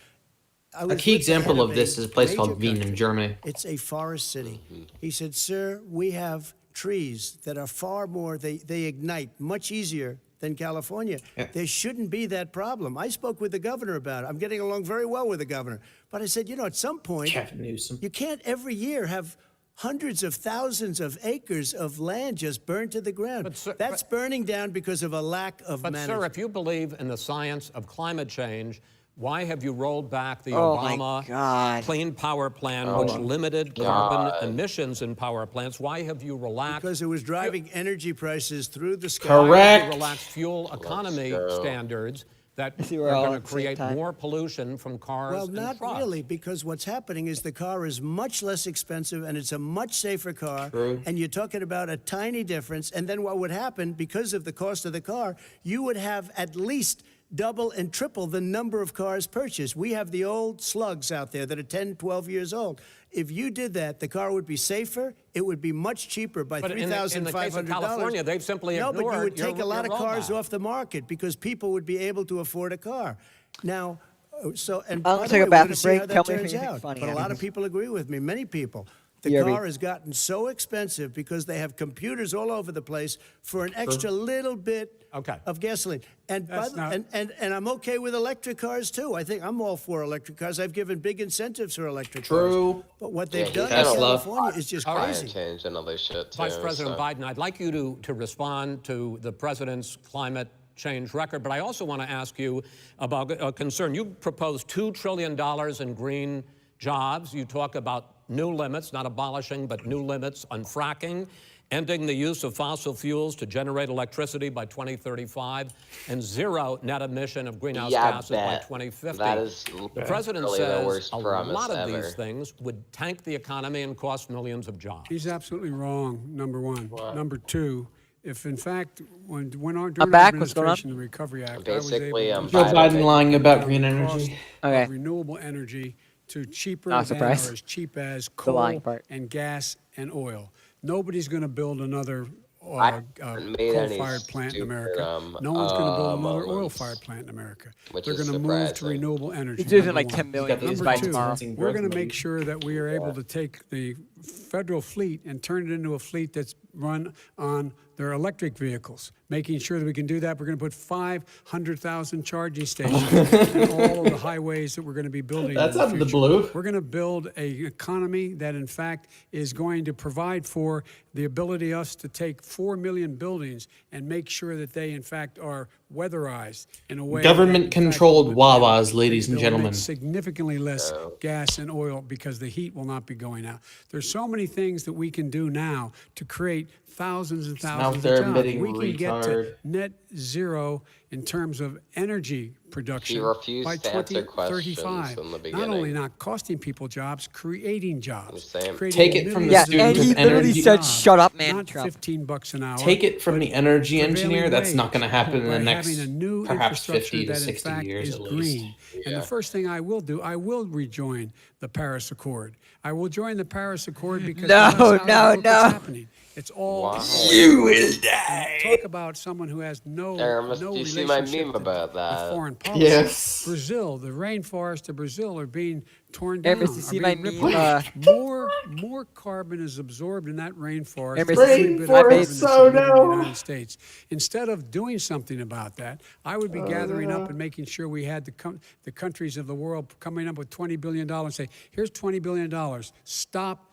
I A was key with the head example of this is a place major called Wien in country. Germany. It's a forest city. He said, sir, we have trees that are far more, they ignite much easier than California. Yeah. There shouldn't be that problem. I spoke with the governor about it. I'm getting along very well with the governor. But I said, you know, at some point, Gavin Newsom. you can't every year have hundreds of thousands of acres of land just burned to the ground. But, sir, That's burning down because of a lack of But, management. sir, if you believe in the science of climate change, why have you rolled back the Oh, my Obama God. Clean Power Plan, Oh, which my limited carbon emissions in power plants? Why have you relaxed? Because it was driving energy prices through the sky. Why have Correct. you relaxed fuel economy go. standards that See, are we're all going at to the same create time. more pollution from cars Well, and not trucks? really, because what's happening is the car is much less expensive and it's a much safer car. True. And you're talking about a tiny difference. And then what would happen, because of the cost of the car, you would have at least double and triple the number of cars purchased. We have the old slugs out there that are 10, 12 years old. If you did that, the car would be safer. It would be much cheaper by But in the case of $3,500. California, they've simply No, but you ignored would take your- a lot your of cars roadmap. off the market because people would be able to afford a car. Now, so and I'm by gonna the take a way, we're bathroom gonna see break. how that Tell me if turns anything out. funny But a lot of happens. people agree with me. Many people. The BRB. car has gotten so expensive because they have computers all over the place for an extra little bit Okay. of gasoline. And, That's not- and I'm okay with electric cars too. I think I'm all for electric cars. I've given big incentives for electric True. cars. But what they've Yeah, done in Tesla. California is just All right. crazy. Change and other shit too. Vice President so. Biden, I'd like you to respond to the president's climate change record, but I also want to ask you about a concern. You proposed $2 trillion in green jobs. You talk about new limits, not abolishing, but new limits on fracking, ending the use of fossil fuels to generate electricity by 2035, and zero net emission of greenhouse gases by 2050. That is the president really the says worst a promise lot of ever. these things would tank the economy and cost millions of jobs. He's absolutely wrong, number one. Number two, if in fact, during our back. What's going on? administration, the Recovery Act, I was Basically, able to Joe Biden Biden lying about down green the energy. cost Okay. of renewable energy to cheaper Not than or surprised. as cheap as The lying coal part. and gas and oil. Nobody's going to build another haven't made any coal-fired plant in stupid, America. No one's going to build another moments, oil-fired plant in America. which They're is going to move to surprising. renewable energy. He's using number like one. 10 million these by Number two, tomorrow. we're going to make sure that we are able to take the federal fleet and turn it into a fleet that's run on their electric vehicles. Making sure that we can do that, we're going to put 500,000 charging stations in all of the highways that we're going to be building. That's in out of the future. blue. We're going to build an economy that, in fact, is going to provide for the ability us to take 4 million buildings and make sure that they, in fact, are weatherized in a way. Government-controlled Wawas, ladies and they'll gentlemen. make significantly less gas and oil because the heat will not be going out. There's so many things that we can do now to create thousands and thousands there of jobs. emitting We can get to retard. net zero in terms of energy production refused by to answer 2035. questions in the Not only beginning. not costing people jobs, creating jobs. saying- Creating Take it from the millions Yeah, of and he student literally energy- said, "Shut up, man, Not Trump." $15 an hour. Take it from the energy engineer. prevailing That's not going to wage happen in the by next having a new perhaps infrastructure 50 to that, 60 in fact, years is at green. least. And the first thing I will do, I will rejoin the Paris Accord. I will join the Paris Accord because that's how I look what's happening. It's all Wow. You will die. talk about someone who has no Aramis, no do you see my relationship meme to- about with that? foreign policy. Yes. Brazil, the rainforests of Brazil are being torn down. Aramis, you see are my being meme, ripped off. More carbon is absorbed in that rainforest. Aramis, than every bit of carbon Rainforest, that's oh emitted in no. the United States. Instead of doing something about that, I would be gathering up and making sure we had the countries of the world coming up with $20 billion and say, here's $20 billion. Stop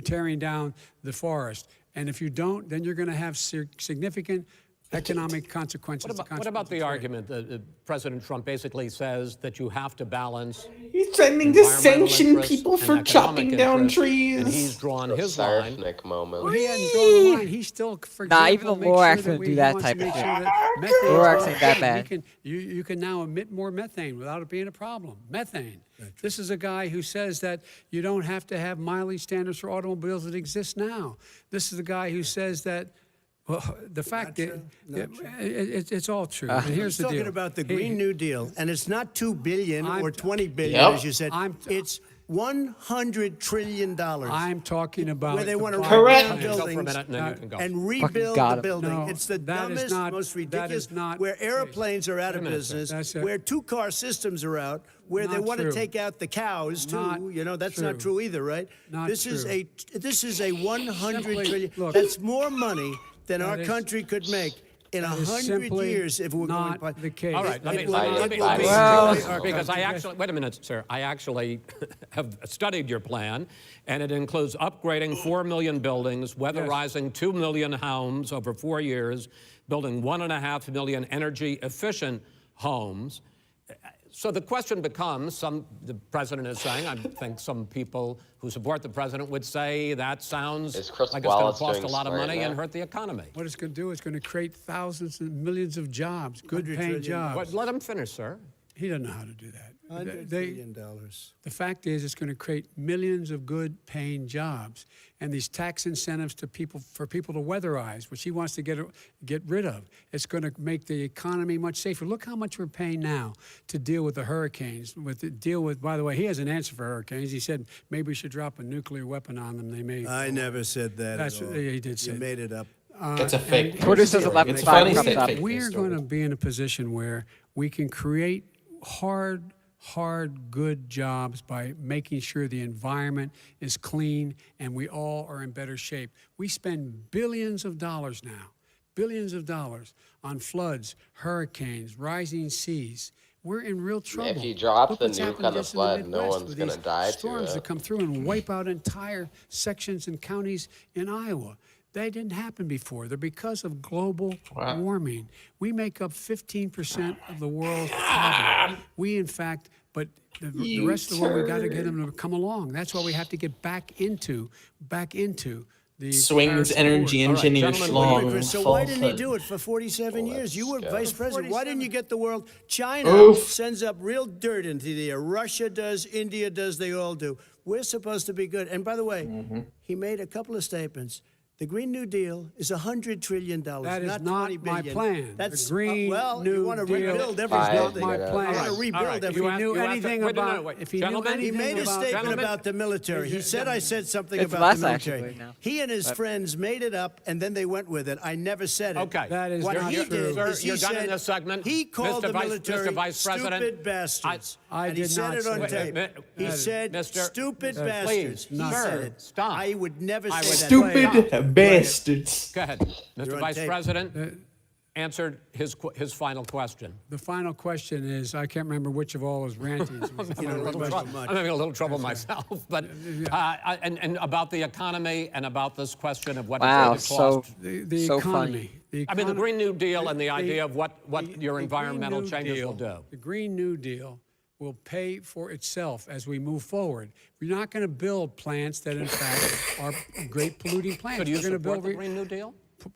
tearing down the forest. And if you don't, then you're going to have significant economic consequences. What about the argument that President Trump basically says that you have to balance He's threatening to environmental sanction interests people and for economic chopping down interests, trees. and he's drawn his line. Sarfnic moment. Well, he hadn't drawn the line. He still, for Nah, example, even the makes Lorax sure gonna that do he that wants type to of make shit. sure that methane Lorax is ain't that okay. bad. You can now emit more methane without it being a problem. Methane. This is a guy who says that you don't have to have mileage standards for automobiles that exist now. This is the guy who says that. Well, the fact is, it's all true. And here's He's the talking deal. about the Green New Deal, and it's not $2 billion or $20 billion, Yep. as you said. It's $100 trillion. I'm talking about where they want to the Correct. rip down Go for a buildings minute, and then you can go. and rebuild got the him. building. No, It's the that is dumbest, not- most that ridiculous. is not where the airplanes are out of Wait a minute, sir. business, That's it. where two-car systems are out, where they Not want true. to take out the cows too. Not That's not true. true either, right? Not this is true. this is a 100 Simply, trillion. look, That's more money than our that is- country could make in that is 100 simply years if we're not going. the case. All right, let me, It let me, will- let me, it will let me- be- Well- because I actually, wait a minute, sir. I actually have studied your plan, and it includes upgrading 4 million buildings, weatherizing 2 million homes over 4 years, building 1.5 million energy-efficient homes. So the question becomes, the president is saying, I think some people who support the president would say that sounds Is Chris like it's going Wallace to cost a doing lot of smart money and now? hurt the economy. What it's going to do is going to create thousands and millions of jobs, good-paying trillion. jobs. What, let him finish, sir. He doesn't know how to do that. $100 They- billion. The fact is, it's going to create millions of good-paying jobs, and these tax incentives to people for people to weatherize, which he wants to get rid of. It's going to make the economy much safer. Look how much we're paying now to deal with the hurricanes. By the way, he has an answer for hurricanes. He said maybe we should drop a nuclear weapon on them. They may. I never said that That's at all. he did say. You made it up. That's a fake. Twitter says 11 It's five funny comes said up. fake. We are going to be in a position where we can create hard, good jobs by making sure the environment is clean and we all are in better shape. We spend billions of dollars now, on floods, hurricanes, rising seas. We're in real trouble. If you drop Look the what's nuke happening on the just in flood, no Midwest one's with gonna these die to storms it. that come through and wipe out entire sections and counties in Iowa. They didn't happen before. They're because of global warming. We make up 15% of the world's problem. We, in fact, But the rest of the world, we got to get them to come along. That's why we have to get back into the Swings Paris energy Accord. engineer gentlemen, schlong. So why didn't he do it for 47 years? You were vice president. Why didn't you get the world? China Oof. sends up real dirt into the air. Russia does, India does, they all do. We're supposed to be good. And by the way, he made a couple of statements. The Green New Deal is $100 trillion, That is not not $20 my billion. plan. That's The Green well, New you want to Deal rebuild is not everything. my All plan. I want to All rebuild right. everything. If he knew anything about, if he knew Gentlemen, He anything made a about, statement about the military. He said I said something It's about less, the military. actually, now. He and his But- friends made it up, and then they went with it. I never said it. Okay. That is What not he true. did Sir, is he you're done in said this segment. he called Mr. the military Vice President, stupid bastards. I and he did said not it on say tape. He That- said Mr. stupid Please, bastards. He not said sir, it. stop. I would never I say would- that. Stupid bastards. Go ahead. Mr. on Vice tape. President answered his final question. the final question is, I can't remember which of all his rantings. was the final question. I'm having a little trouble myself, but and about the economy and about this question of what Wow, it's going to cost. The So economy. I mean, the Green New Deal and the the- idea of what your the environmental Green New changes Deal- will do. The Green New Deal will pay for itself as we move forward. We're not going to build plants that, in fact, are great polluting plants. So do you We're going to support build the Green New Deal?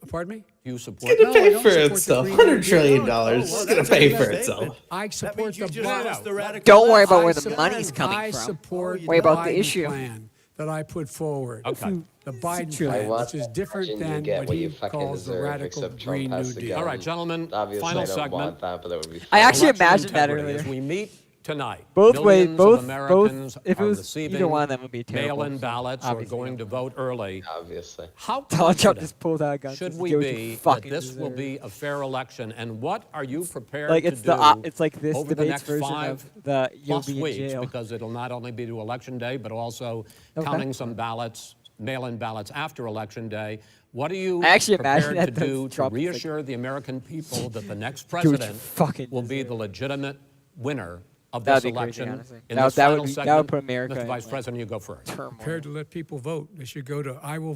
Pardon me? Do you support It's gonna No, I pay don't for support the itself. Green New $100 trillion. Deal. dollars. well, It's gonna that's a pay good for statement. itself. I That support means you the just bottom. lost the radical Don't worry left. about I where the support- money's coming I from. support Worry the about the Biden issue. plan that I put forward. Okay. The Biden true. plan, I want which is different you than get what what he you fucking calls the deserve, radical except Trump Green New has to Deal. go. All right, gentlemen, Obviously, final I don't segment. want that, but that would be I fun. actually Election imagined that integrity. earlier. As we meet tonight, Both ways, millions both, of Americans if it are was receiving either one of them would be terrible. mail-in ballots or Obviously, going to vote early. Obviously. How Donald Trump confident just pulled out a gun. should says, we "Do what you be that fucking this will deserve." be a fair election? And what are you prepared Like to it's do it's like this over the debate's next version 5 of the you'll plus be in weeks? jail. Because it'll not only be to Election Day, but also Okay. counting some ballots, mail-in ballots after Election Day. What are you I actually imagine prepared to that do that's to Trump's like, reassure the American people that the next what you president fucking will be deserve. the legitimate winner of That this would be crazy, election? honestly. In That this would- that would final be- that would segment, put America Mr. in, Vice like, President, you go first. Prepared to let people vote. They should go to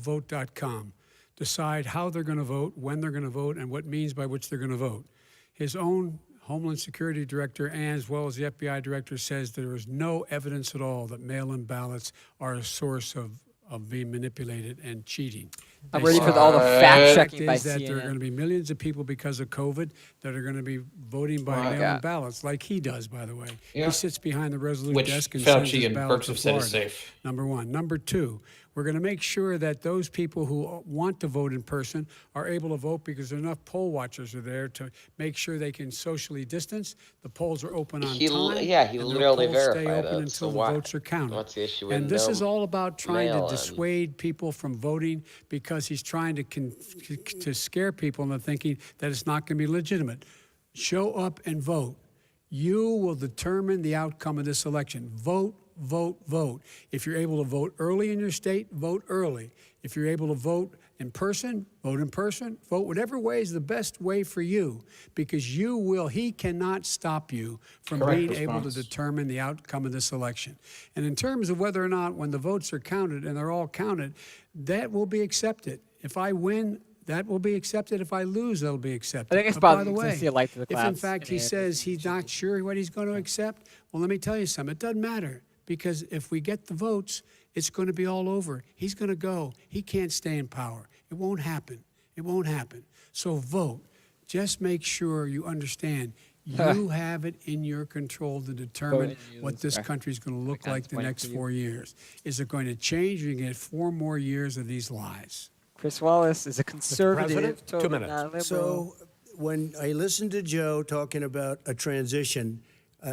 iwillvote.com, decide how they're going to vote, when they're going to vote, and what means by which they're going to vote. His own Homeland Security Director, and as well as the FBI Director, says there is no evidence at all that mail-in ballots are a source of being manipulated and cheating. I'm They ready say for all the the fact fact checking by is that there are CNN. going to be millions of people because of COVID that are going to be voting by mail-in God. ballots, like he does, by the way. Yeah. He sits behind the Resolute Which desk and sends Fauci his and ballot Birx to have said is Florida. safe. Number one. Number two, we're going to make sure that those people who want to vote in person are able to vote because enough poll watchers are there to make sure they can socially distance. The polls are open on He time. yeah, he and the literally polls stay verified open it, until so the why- votes are counted. what's the issue with And this no is all about trying to mail-in? dissuade people from voting because he's trying to scare people into thinking that it's not going to be legitimate. Show up and vote. You will determine the outcome of this election. Vote, vote, vote. If you're able to vote early in your state, vote early. If you're able to vote in person, vote in person. Vote whatever way is the best way for you, because he cannot stop you from Correct being able to response. determine the outcome of this election. And in terms of whether or not, when the votes are counted, and they're all counted, that will be accepted. If I win, that will be accepted. If I lose, that'll be accepted. I think it's But by about the to way, see a light to the if in clouds fact in he the says he's not sure what he's going to accept, well, let me tell you something. It doesn't matter, because if we get the votes, it's going to be all over. He's going to go. He can't stay in power. It won't happen. It won't happen. So vote. Just make sure you understand you have it in your control to determine and you what lose. this Okay. country is going to look Kind of like the point next for you. 4 years. Is it going to change, or are you going to get 4 more years of these lies? Chris Wallace is a conservative, President, 2 totally minutes. not liberal. So when I listened to Joe talking about a transition,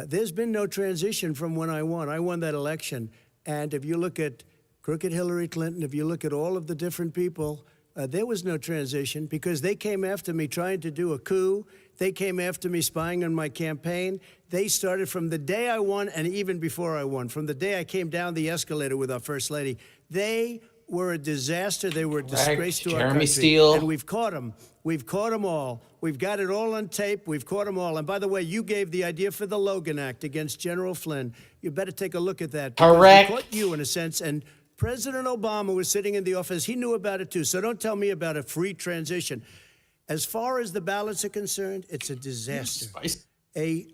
there's been no transition from when I won. I won that election. And if you look at crooked Hillary Clinton, if you look at all of the different people, there was no transition, because they came after me trying to do a coup. They came after me spying on my campaign. They started from the day I won, and even before I won, from the day I came down the escalator with our First Lady. They were a disaster. They were a disgrace to our Jeremy country. Steele. And we've caught them. We've caught them all. We've got it all on tape. We've caught them all. And by the way, you gave the idea for the Logan Act against General Flynn. You better take a look at that. because Correct. We caught you, in a sense. And President Obama was sitting in the office. He knew about it, too. So don't tell me about a free transition. As far as the ballots are concerned, it's a disaster. Spice. A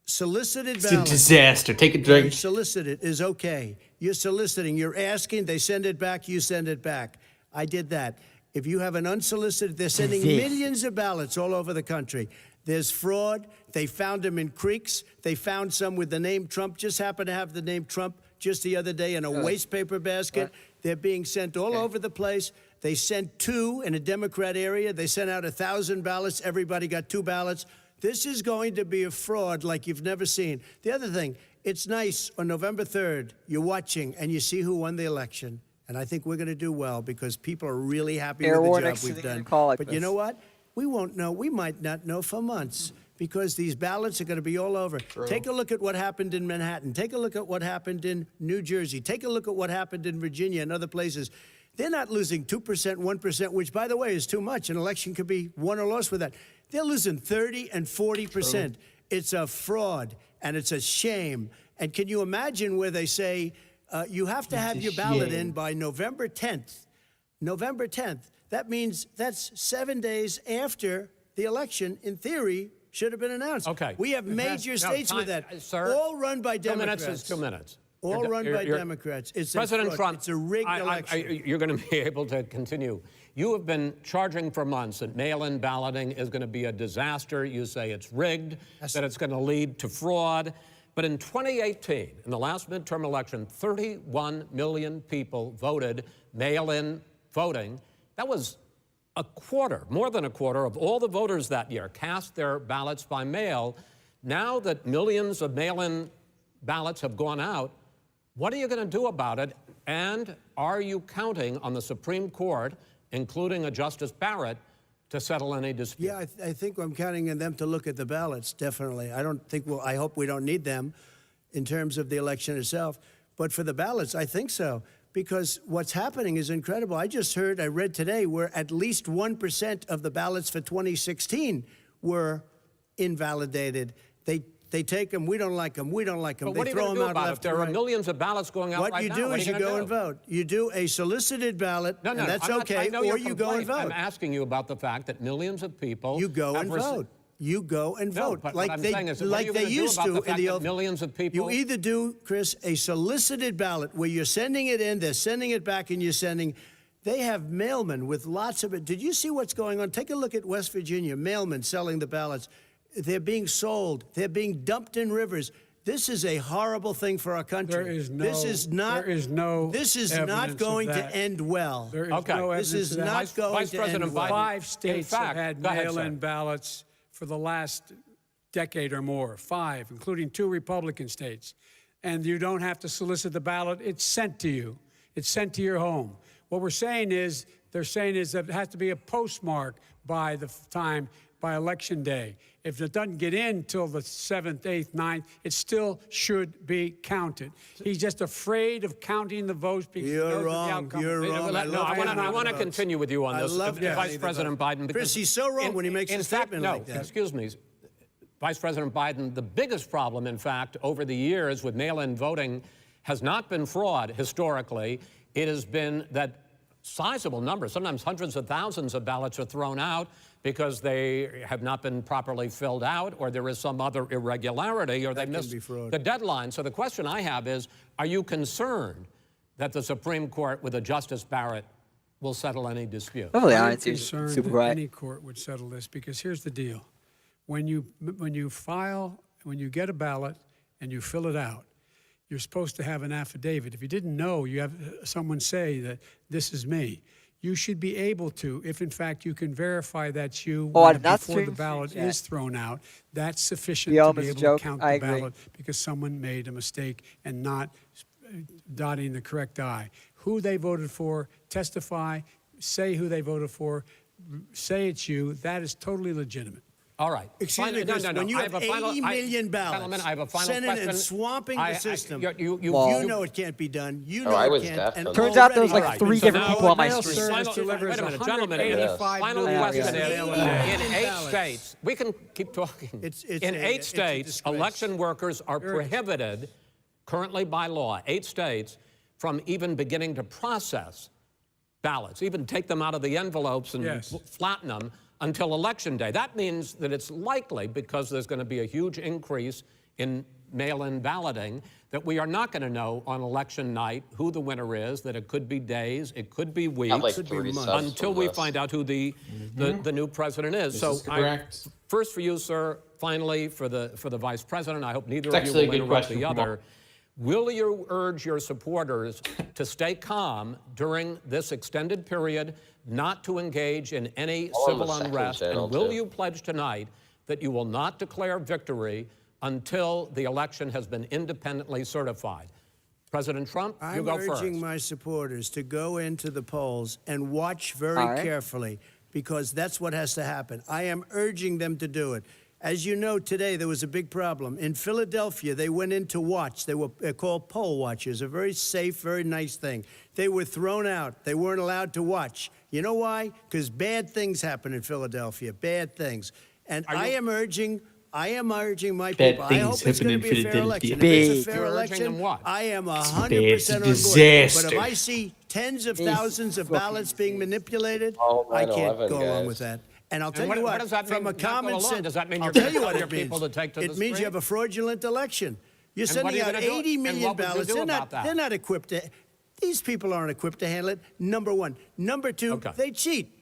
solicited It's a ballots. disaster. Take a You drink. solicit it is okay. You're soliciting, you're asking, they send it back, you send it back. I did that. If you have an unsolicited, they're sending millions of ballots all over the country. There's fraud. They found them in creeks. They found some with the name Trump, just happened to have the name Trump just the other day in a waste paper basket. They're being sent all over the place. They sent 2 in a Democrat area. They sent out 1,000 ballots. Everybody got 2 ballots. This is going to be a fraud like you've never seen. The other thing, it's nice on November 3rd, you're watching and you see who won the election. And I think we're going to do well because people are really happy with the Arawarnic job we've sitting in done. a call like But this. you know what? We won't know. We might not know for months because these ballots are going to be all over. Take a look at what happened in Manhattan. Take a look at what happened in New Jersey. Take a look at what happened in Virginia and other places. They're not losing 2%, 1%, which, by the way, is too much. An election could be won or lost with that. They're losing 30 and 40%. It's a fraud, and it's a shame. And can you imagine where they say you have to have your ballot in by November 10th? November 10th. That means that's 7 days after the election, in theory, should have been announced. Okay. We have major states with that, all run by 2 Democrats. minutes is 2 minutes. All run by Democrats. It's President a fraud. Trump, It's a rigged election. you're going to be able to continue. You have been charging for months that mail-in balloting is going to be a disaster. You say it's rigged, that it's going to lead to fraud. But in 2018, in the last midterm election, 31 million people voted mail-in voting. That was a quarter, more than a quarter of all the voters that year cast their ballots by mail. Now that millions of mail-in ballots have gone out, what are you going to do about it? And are you counting on the Supreme Court, including a Justice Barrett, to settle any dispute? Yeah, I think I'm counting on them to look at the ballots, definitely. I hope we don't need them in terms of the election itself. But for the ballots, I think so. Because what's happening is incredible. I read today, where at least 1% of the ballots for 2016 were invalidated. They take them, we don't like them, we don't like them. But what They are you throw going to them do out about it? left There and are right. millions of ballots going out What right you now. do What is are you gonna go do? and vote. You do a solicited ballot, No, and that's I'm not- okay, I know or your you go and complaint. vote. I'm asking you about the fact that millions of people You go and vote. You go and No, vote. but what I'm saying is, what are like you they gonna do used about to the in fact the that old. millions of people? You either do, Chris, a solicited ballot where you're sending it in, they're sending it back, and you're sending. They have mailmen with lots of it. Did you see what's going on? Take a look at West Virginia. Mailmen selling the ballots. They're being sold. They're being dumped in rivers. This is a horrible thing for our country. This is not evidence going of to that. end well. There is Okay. no This evidence is of that. not going Vice to President end well. Biden- 5 states In fact, have had go ahead, mail-in sir. ballots for the last decade or more. 5, including 2 Republican states. And you don't have to solicit the ballot. It's sent to you. It's sent to your home. What they're saying is that it has to be a postmark by election day. If it doesn't get in till the 7th, 8th, 9th, it still should be counted. He's just afraid of counting the votes because he knows You're what the wrong. outcome You're is. wrong. I want to continue with you on I this, love Vice counting the President votes. Biden. Chris, he's so wrong when he makes a in fact, statement no, like that. excuse me, Vice President Biden, the biggest problem, in fact, over the years with mail-in voting has not been fraud historically. It has been that sizable numbers, sometimes hundreds of thousands of ballots are thrown out because they have not been properly filled out, or there is some other irregularity, or they missed the deadline. So the question I have is, are you concerned that the Supreme Court with a Justice Barrett will settle any dispute? Hopefully, I'm it's concerned super that bright. any court would settle this because here's the deal. When you get a ballot and you fill it out, you're supposed to have an affidavit. If you didn't know, you have someone say that this is me. You should be able to, if in fact you can verify that's you Not before the stream ballot chat. is thrown out, that's sufficient The to element be is able a joke. to count I the agree. ballot because someone made a mistake and not dotting the correct I. Who they voted for, testify, say who they voted for, say it's you, that is totally legitimate. All right. Excuse me, Chris, when you I have a final- 80 million ballots Gentlemen, I have a final sending question. and swamping the system, You you know it can't be done. You know I it was can't. deaf And on Turns out there was already- like 3 So different now people on my mail street. service delivers Wait a minute, gentlemen. 185 million Question Yeah, is, yeah. in 8 ballots. states, we can keep talking. It's In a- 8 it's a states, disgrace. election workers are prohibited, currently by law, 8 states, from even beginning to process ballots, even take them out of the envelopes and Yes. flatten them until Election Day. That means that it's likely, because there's going to be a huge increase in mail-in balloting, that we are not going to know on election night who the winner is, that it could be days, it could be weeks, Have like 3 subs until from we this. find out who the new president is. This So is correct. first for you, sir, finally for the vice president, I hope neither It's of you actually a will good interrupt question the from other. Will you urge your supporters to stay calm during this extended period, not to engage in any All on civil the second unrest? channel, And will too. you pledge tonight that you will not declare victory until the election has been independently certified? President Trump, you I'm go first. urging my supporters to go into the polls and watch very All right. carefully, because that's what has to happen. I am urging them to do it. As you know, today there was a big problem. In Philadelphia, they went in to watch. They were called poll watchers, a very safe, very nice thing. They were thrown out. They weren't allowed to watch. You know why? Because bad things happen in Philadelphia, bad things. And I am urging my people. I hope things it's going to happen in be a fair election. If Philadelphia. it's a fair You're urging them election, what? I am 100% It's on board. disaster. But if I see tens of thousands of ballots being manipulated, Oh, I can't 9/11, go along guys. with that. And I'll tell what- you what what, does that from mean, a not go common along? sense, Does that mean I'll you're tell gonna you tell what your it means. people to take to the It means you street? have a fraudulent election. You're And what sending are you out gonna do? 80 And million what would you ballots. do They're about not, that? they're not equipped to, these people aren't equipped to handle it, number one. Number two, Okay. they cheat.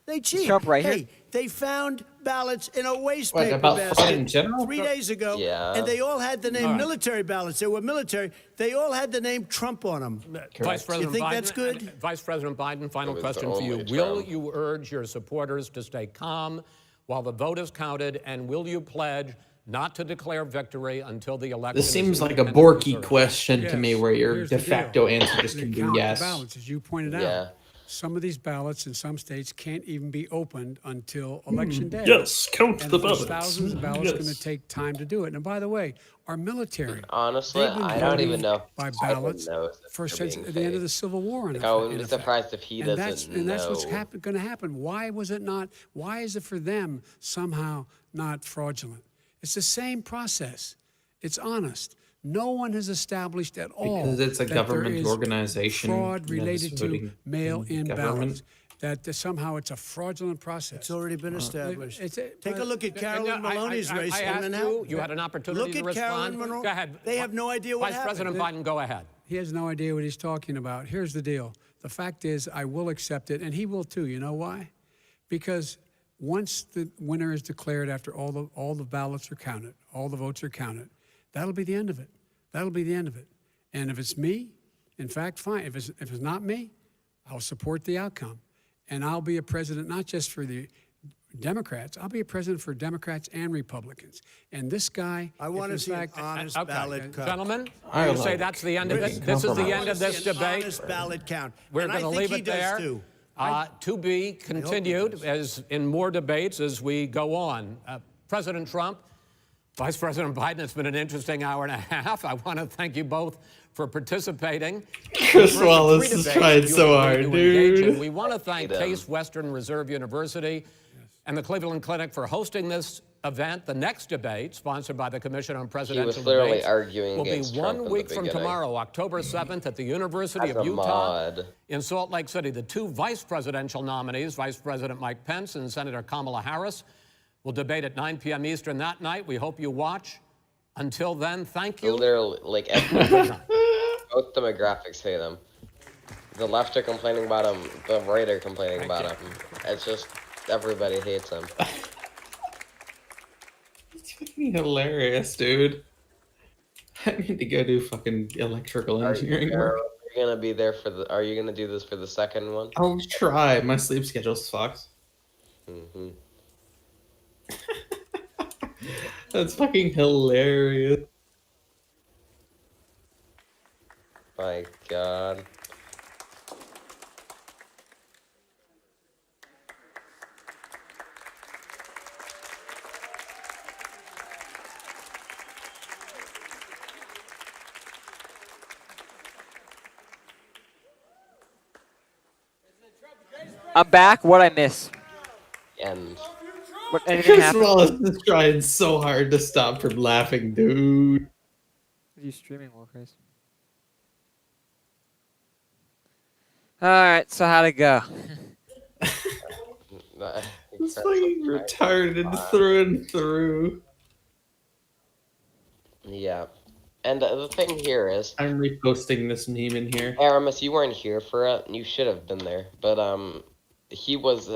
They cheat. Trump right hey, here. they found ballots in a waste What, paper about basket fraud in general? 3 days ago, Yeah. and they all had the name All right. military ballots. They were military. They all had the name Trump on them. Vice President You think Biden, that's good? Vice President Biden, final It was question for you. only Will Trump. you urge your supporters to stay calm while the vote is counted, and will you pledge not to declare victory until the election This is seems like a independently Borky certified? question to me, Yes. where your Here's de the deal. facto answer just They can be count yes. the ballots, as you pointed Yeah. out. Some of these ballots in some states can't even be opened until Election Day. Yes, count And the there's ballots. thousands of ballots going Yes. to take time to do it. And by the way, our military, Honestly, they've been I don't voting even know. by I wouldn't ballots know if for they're since being the end of fake. the Civil War. Like, I wouldn't be surprised if he and doesn't that's what's know. going to happen. Why was it not? Why is it for them somehow not fraudulent? It's the same process. It's honest. No one has established at all Because it's a that there government is organization fraud that is related to voting mail-in in government. ballots. That somehow it's a fraudulent process. It's already been established. it's- Take a look at Carolyn Maloney's race. I and asked then you, how- you had an opportunity Look to at respond. Carolyn Monroe. Go ahead. They have no idea what Vice happened. President Biden, go ahead. He has no idea what he's talking about. Here's the deal. The fact is, I will accept it, and he will too. You know why? Because once the winner is declared, after all the ballots are counted, all the votes are counted, that'll be the end of it. That'll be the end of it. And if it's me, in fact, fine. If it's not me, I'll support the outcome, and I'll be a president not just for the Democrats. I'll be a president for Democrats and Republicans. And this guy, I want to if see in an fact, honest Okay, ballot count. gentlemen, I you say like that's the end of it. British This is the compromise. end of this An debate. honest ballot count. We're And I going to think leave he it does there. too. To be continued does. as in more debates as we go on. President Trump, Vice President Biden, it's been an interesting hour and a half. I want to thank you both for participating. Chris For Wallace three is debates trying you so agreed hard, to engage in. dude. We want to thank Hate 'em. Case Western Reserve University and the Cleveland Clinic for hosting this event. The next debate, sponsored by the Commission on Presidential literally Debates, arguing will be against Trump in 1 the week from beginning. tomorrow, October 7th, at the University As of a Utah mod. in Salt Lake City. The two vice presidential nominees, Vice President Mike Pence and Senator Kamala Harris, will debate at 9 p.m. Eastern that night. We hope you watch. Until then, thank you. Literally, like, both demographics hate him. The left are complaining about him, the right are complaining about him. It's just, everybody hates him. It's fucking hilarious, dude. I need to go do fucking electrical engineering work. Are you gonna be there for the, are you gonna do this for the second one? I'll try. My sleep schedule's fucked. Mm-hmm. That's fucking hilarious. My God. I'm back. What I miss? And What anything Chris happened? Wallace is trying so hard to stop from laughing, dude. What are you streaming, Wolfrace? Alright, so how'd it go? It's fucking retarded through and through. Yeah. And the thing here is, I'm reposting this meme in here. Aramis, you weren't here for it. You should have been there. But he was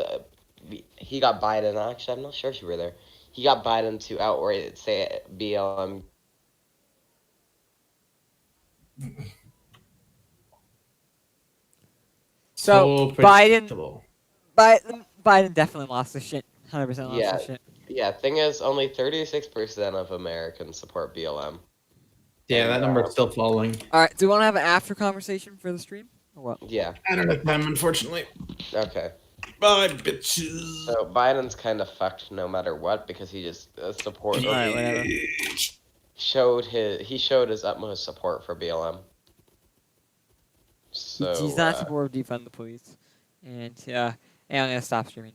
he got Biden. Actually, I'm not sure if you were there. He got Biden to outright say BLM. So predictable. Biden definitely lost the shit. 100% lost Yeah. the shit. Yeah. Thing is, only 36% of Americans support BLM. Yeah, that number's still falling. All right. Do you want to have an after conversation for the stream or what? Yeah. I don't have time, unfortunately. Okay. Bye, bitches. So Biden's kind of fucked no matter what because he just support All right. Whatever. showed his utmost support for BLM. So He's not supportive of defund the police, and I'm gonna stop streaming.